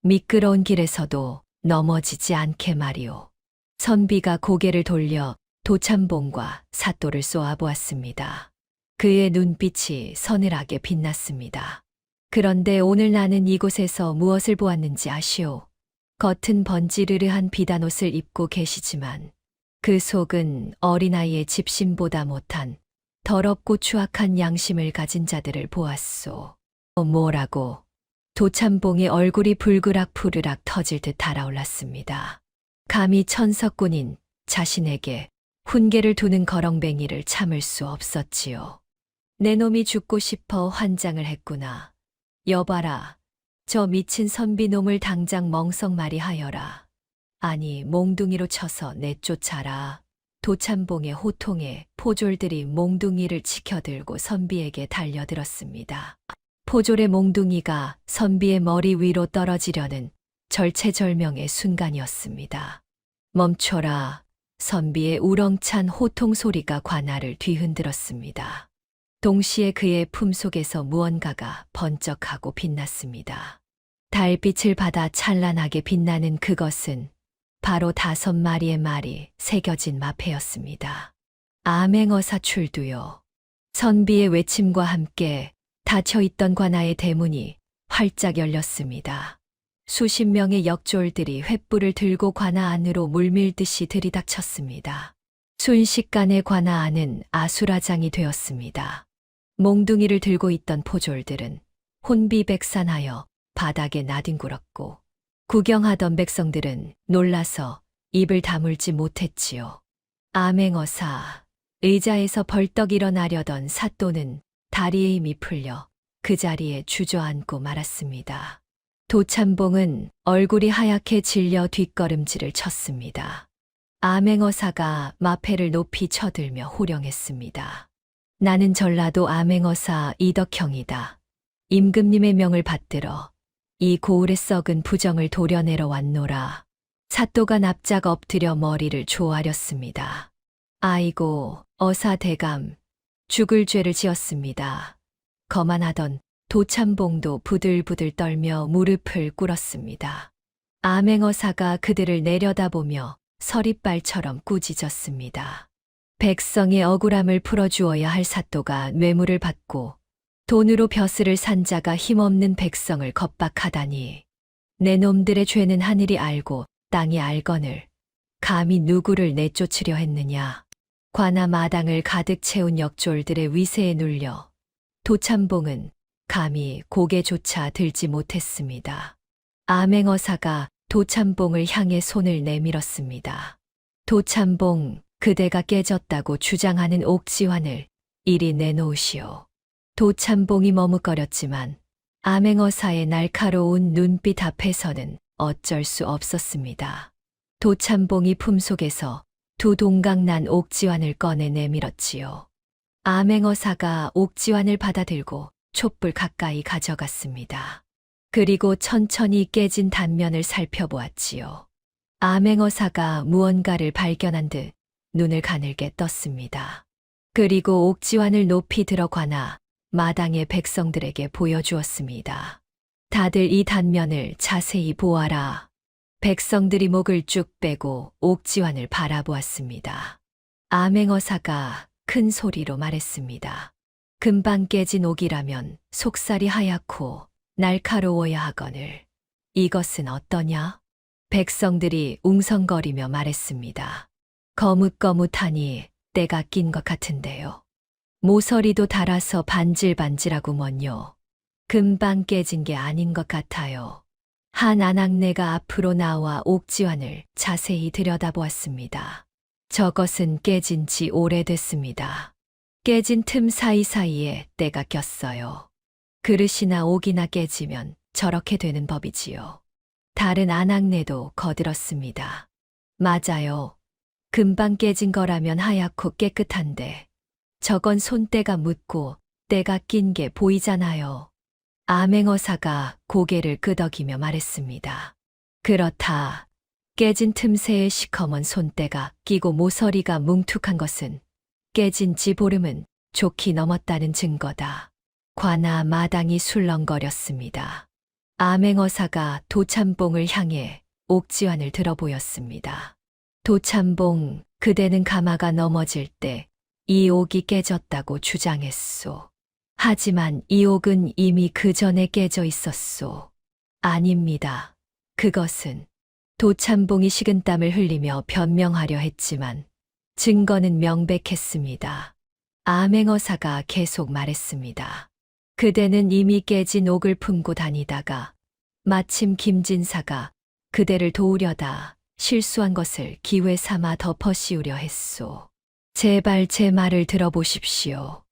미끄러운 길에서도 넘어지지 않게 말이오. 선비가 고개를 돌려 도참봉과 사또를 쏘아보았습니다. 그의 눈빛이 서늘하게 빛났습니다. 그런데 오늘 나는 이곳에서 무엇을 보았는지 아시오? 겉은 번지르르한 비단옷을 입고 계시지만 그 속은 어린아이의 집신보다 못한 더럽고 추악한 양심을 가진 자들을 보았소. 뭐라고? 도참봉의 얼굴이 불그락 푸르락 터질 듯 달아올랐습니다. 감히 천석군인 자신에게 훈계를 두는 거렁뱅이를 참을 수 없었지요. 내 놈이 죽고 싶어 환장을 했구나. 여봐라, 저 미친 선비놈을 당장 멍석말이 하여라. 아니, 몽둥이로 쳐서 내쫓아라. 도참봉의 호통에 포졸들이 몽둥이를 치켜들고 선비에게 달려들었습니다. 포졸의 몽둥이가 선비의 머리 위로 떨어지려는 절체절명의 순간이었습니다. 멈춰라. 선비의 우렁찬 호통 소리가 관아를 뒤흔들었습니다. 동시에 그의 품속에서 무언가가 번쩍하고 빛났습니다. 달빛을 받아 찬란하게 빛나는 그것은 바로 5마리의 말이 새겨진 마패였습니다. 암행어사 출두요. 선비의 외침과 함께 닫혀있던 관아의 대문이 활짝 열렸습니다. 수십 명의 역졸들이 횃불을 들고 관아 안으로 물밀듯이 들이닥쳤습니다. 순식간에 관아 안은 아수라장이 되었습니다. 몽둥이를 들고 있던 포졸들은 혼비백산하여 바닥에 나뒹굴었고 구경하던 백성들은 놀라서 입을 다물지 못했지요. 암행어사, 의자에서 벌떡 일어나려던 사또는 다리에 힘이 풀려 그 자리에 주저앉고 말았습니다. 도참봉은 얼굴이 하얗게 질려 뒷걸음질을 쳤습니다. 암행어사가 마패를 높이 쳐들며 호령했습니다. 나는 전라도 암행어사 이덕형이다. 임금님의 명을 받들어 이 고을에 썩은 부정을 도려내러 왔노라. 사또가 납작 엎드려 머리를 조아렸습니다. 아이고, 어사대감, 죽을 죄를 지었습니다. 거만하던 도참봉도 부들부들 떨며 무릎을 꿇었습니다. 암행어사가 그들을 내려다보며 서리빨처럼 꾸짖었습니다. 백성의 억울함을 풀어주어야 할 사또가 뇌물을 받고 돈으로 벼슬을 산 자가 힘없는 백성을 겁박하다니. 내 놈들의 죄는 하늘이 알고 땅이 알거늘 감히 누구를 내쫓으려 했느냐. 관아 마당을 가득 채운 역졸들의 위세에 눌려 도참봉은 감히 고개조차 들지 못했습니다. 암행어사가 도참봉을 향해 손을 내밀었습니다. 도참봉, 그대가 깨졌다고 주장하는 옥지환을 이리 내놓으시오. 도참봉이 머뭇거렸지만 암행어사의 날카로운 눈빛 앞에서는 어쩔 수 없었습니다. 도참봉이 품속에서 두 동강난 옥지환을 꺼내 내밀었지요. 암행어사가 옥지환을 받아들고 촛불 가까이 가져갔습니다. 그리고 천천히 깨진 단면을 살펴보았지요. 암행어사가 무언가를 발견한 듯 눈을 가늘게 떴습니다. 그리고 옥지환을 높이 들어 관아 마당의 백성들에게 보여주었습니다. 다들 이 단면을 자세히 보아라. 백성들이 목을 쭉 빼고 옥지환을 바라보았습니다. 암행어사가 큰 소리로 말했습니다. 금방 깨진 옥이라면 속살이 하얗고 날카로워야 하거늘 이것은 어떠냐? 백성들이 웅성거리며 말했습니다. 거뭇거뭇하니 때가 낀 것 같은데요. 모서리도 달아서 반질반질하구먼요. 금방 깨진 게 아닌 것 같아요. 한 아낙네가 앞으로 나와 옥지환을 자세히 들여다보았습니다. 저것은 깨진 지 오래됐습니다. 깨진 틈 사이사이에 때가 꼈어요. 그릇이나 옥이나 깨지면 저렇게 되는 법이지요. 다른 아낙네도 거들었습니다. 맞아요. 금방 깨진 거라면 하얗고 깨끗한데 저건 손때가 묻고 때가 낀 게 보이잖아요. 암행어사가 고개를 끄덕이며 말했습니다. 그렇다. 깨진 틈새에 시커먼 손때가 끼고 모서리가 뭉툭한 것은 깨진 지 보름은 좋게 넘었다는 증거다. 관아 마당이 술렁거렸습니다. 암행어사가 도참봉을 향해 옥지환을 들어 보였습니다. 도참봉, 그대는 가마가 넘어질 때 이 옥이 깨졌다고 주장했소. 하지만 이 옥은 이미 그 전에 깨져 있었소. 아닙니다. 그것은 도참봉이 식은땀을 흘리며 변명하려 했지만 증거는 명백했습니다. 암행어사가 계속 말했습니다. 그대는 이미 깨진 옥을 품고 다니다가 마침 김진사가 그대를 도우려다 실수한 것을 기회 삼아 덮어 씌우려 했소. 제발 제 말을 들어보십시오.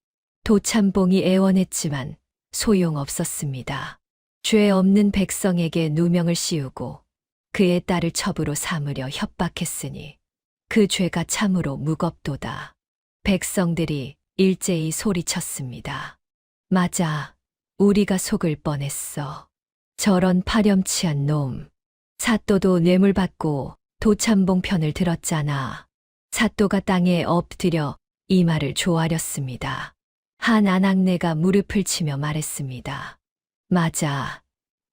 도참봉이 애원했지만 소용없었습니다. 죄 없는 백성에게 누명을 씌우고 그의 딸을 첩으로 삼으려 협박했으니 그 죄가 참으로 무겁도다. 백성들이 일제히 소리쳤습니다. 맞아, 우리가 속을 뻔했어. 저런 파렴치한 놈. 사또도 뇌물 받고 도참봉 편을 들었잖아. 사또가 땅에 엎드려 이 말을 조아렸습니다. 한 아낙네가 무릎을 치며 말했습니다. 맞아,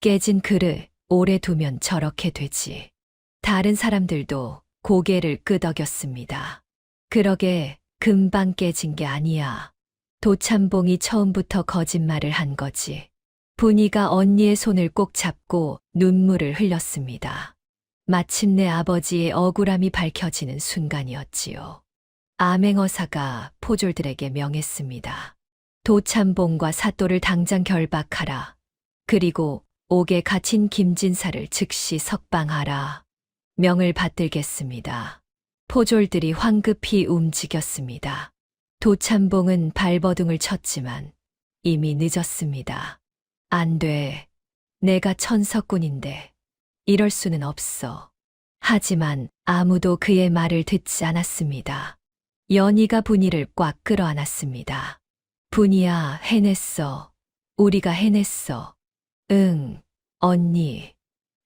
깨진 그릇 오래 두면 저렇게 되지. 다른 사람들도 고개를 끄덕였습니다. 그러게 금방 깨진 게 아니야. 도참봉이 처음부터 거짓말을 한 거지. 분이가 언니의 손을 꼭 잡고 눈물을 흘렸습니다. 마침내 아버지의 억울함이 밝혀지는 순간이었지요. 암행어사가 포졸들에게 명했습니다. 도참봉과 사또를 당장 결박하라. 그리고 옥에 갇힌 김진사를 즉시 석방하라. 명을 받들겠습니다. 포졸들이 황급히 움직였습니다. 도참봉은 발버둥을 쳤지만 이미 늦었습니다. 안 돼. 내가 천석군인데 이럴 수는 없어. 하지만 아무도 그의 말을 듣지 않았습니다. 연희가 분이를 꽉 끌어안았습니다. 분이야, 해냈어. 우리가 해냈어. 응, 언니.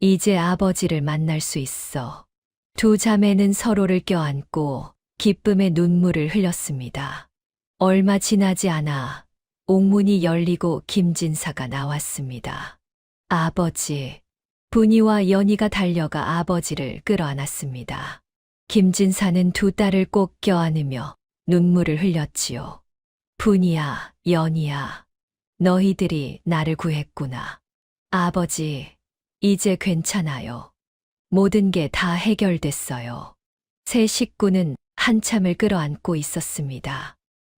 이제 아버지를 만날 수 있어. 두 자매는 서로를 껴안고 기쁨의 눈물을 흘렸습니다. 얼마 지나지 않아 옥문이 열리고 김진사가 나왔습니다. 아버지. 분이와 연희가 달려가 아버지를 끌어안았습니다. 김진사는 두 딸을 꼭 껴안으며 눈물을 흘렸지요. 분이야, 연희야. 너희들이 나를 구했구나. 아버지, 이제 괜찮아요. 모든 게 다 해결됐어요. 세 식구는 한참을 끌어안고 있었습니다.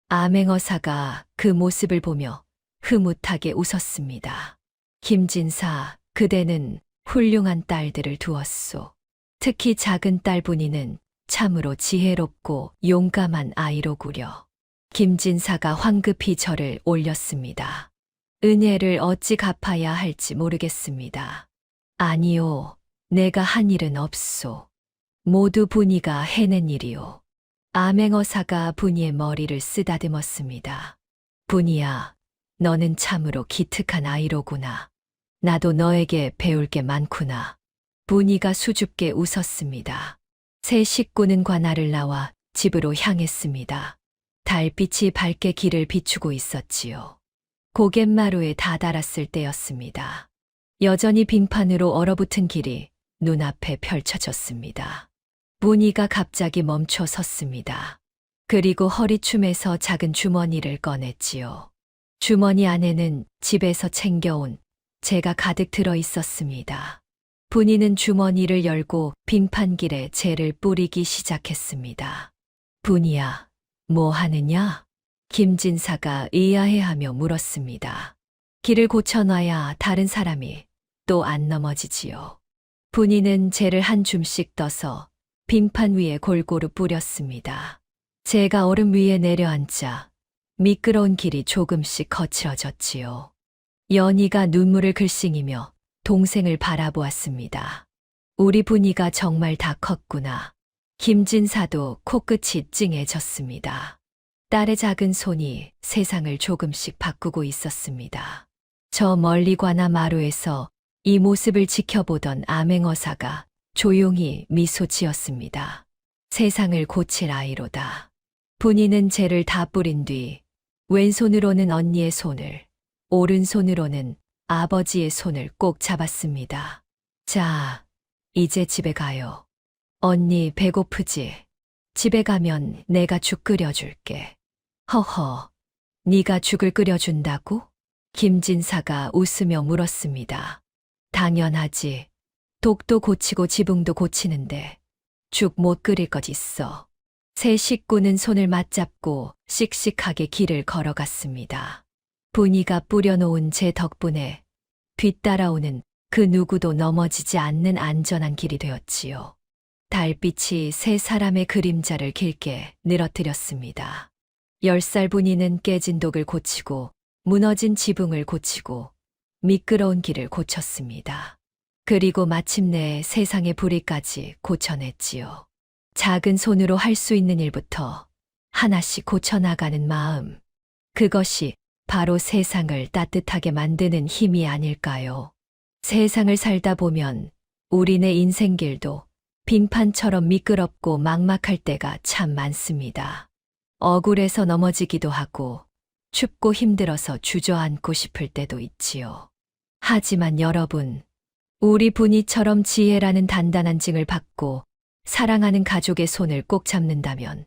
암행어사가 그 모습을 보며 흐뭇하게 웃었습니다. 김진사, 그대는 훌륭한 딸들을 두었소. 특히 작은 딸 분이는 참으로 지혜롭고 용감한 아이로구려. 김진사가 황급히 절을 올렸습니다. 은혜를 어찌 갚아야 할지 모르겠습니다. 아니요, 내가 한 일은 없소. 모두 분이가 해낸 일이오. 암행어사가 분이의 머리를 쓰다듬었습니다. 분이야, 너는 참으로 기특한 아이로구나. 나도 너에게 배울 게 많구나. 분이가 수줍게 웃었습니다. 세 식구는 관아를 나와 집으로 향했습니다. 달빛이 밝게 길을 비추고 있었지요. 고갯마루에 다다랐을 때였습니다. 여전히 빙판으로 얼어붙은 길이 눈앞에 펼쳐졌습니다. 분이가 갑자기 멈춰 섰습니다. 그리고 허리춤에서 작은 주머니를 꺼냈지요. 주머니 안에는 집에서 챙겨온 재가 가득 들어 있었습니다. 분이는 주머니를 열고 빙판길에 재를 뿌리기 시작했습니다. 분이야, 뭐 하느냐? 김진사가 의아해하며 물었습니다. 길을 고쳐놔야 다른 사람이 또 안 넘어지지요. 분이는 재를 한 줌씩 떠서 빙판 위에 골고루 뿌렸습니다. 재가 얼음 위에 내려앉자 미끄러운 길이 조금씩 거칠어졌지요. 연희가 눈물을 글썽이며 동생을 바라보았습니다. 우리 분이가 정말 다 컸구나. 김진사도 코끝이 찡해졌습니다. 딸의 작은 손이 세상을 조금씩 바꾸고 있었습니다. 저 멀리 관아 마루에서 이 모습을 지켜보던 암행어사가 조용히 미소 지었습니다. 세상을 고칠 아이로다. 분이는 젤을 다 뿌린 뒤 왼손으로는 언니의 손을, 오른손으로는 아버지의 손을 꼭 잡았습니다. 자, 이제 집에 가요. 언니 배고프지? 집에 가면 내가 죽 끓여줄게. 허허, 네가 죽을 끓여준다고? 김진사가 웃으며 물었습니다. 당연하지. 독도 고치고 지붕도 고치는데 죽 못 끓일 것 있어. 세 식구는 손을 맞잡고 씩씩하게 길을 걸어갔습니다. 분이가 뿌려놓은 제 덕분에 뒤따라오는 그 누구도 넘어지지 않는 안전한 길이 되었지요. 달빛이 세 사람의 그림자를 길게 늘어뜨렸습니다. 10살 분이는 깨진 독을 고치고 무너진 지붕을 고치고 미끄러운 길을 고쳤습니다. 그리고 마침내 세상의 불의까지 고쳐냈지요. 작은 손으로 할 수 있는 일부터 하나씩 고쳐나가는 마음. 그것이 바로 세상을 따뜻하게 만드는 힘이 아닐까요? 세상을 살다 보면 우리네 인생길도 빙판처럼 미끄럽고 막막할 때가 참 많습니다. 억울해서 넘어지기도 하고 춥고 힘들어서 주저앉고 싶을 때도 있지요. 하지만 여러분, 우리 분이처럼 지혜라는 단단한 징을 받고 사랑하는 가족의 손을 꼭 잡는다면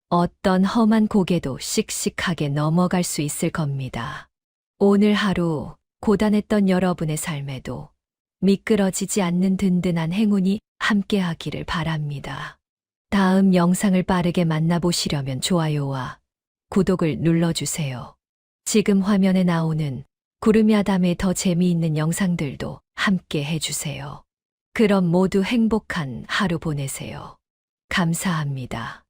어떤 험한 고개도 씩씩하게 넘어갈 수 있을 겁니다. 오늘 하루 고단했던 여러분의 삶에도 미끄러지지 않는 든든한 행운이 함께하기를 바랍니다. 다음 영상을 빠르게 만나보시려면 좋아요와 구독을 눌러주세요. 지금 화면에 나오는 구름야담의 더 재미있는 영상들도 함께 해주세요. 그럼 모두 행복한 하루 보내세요. 감사합니다.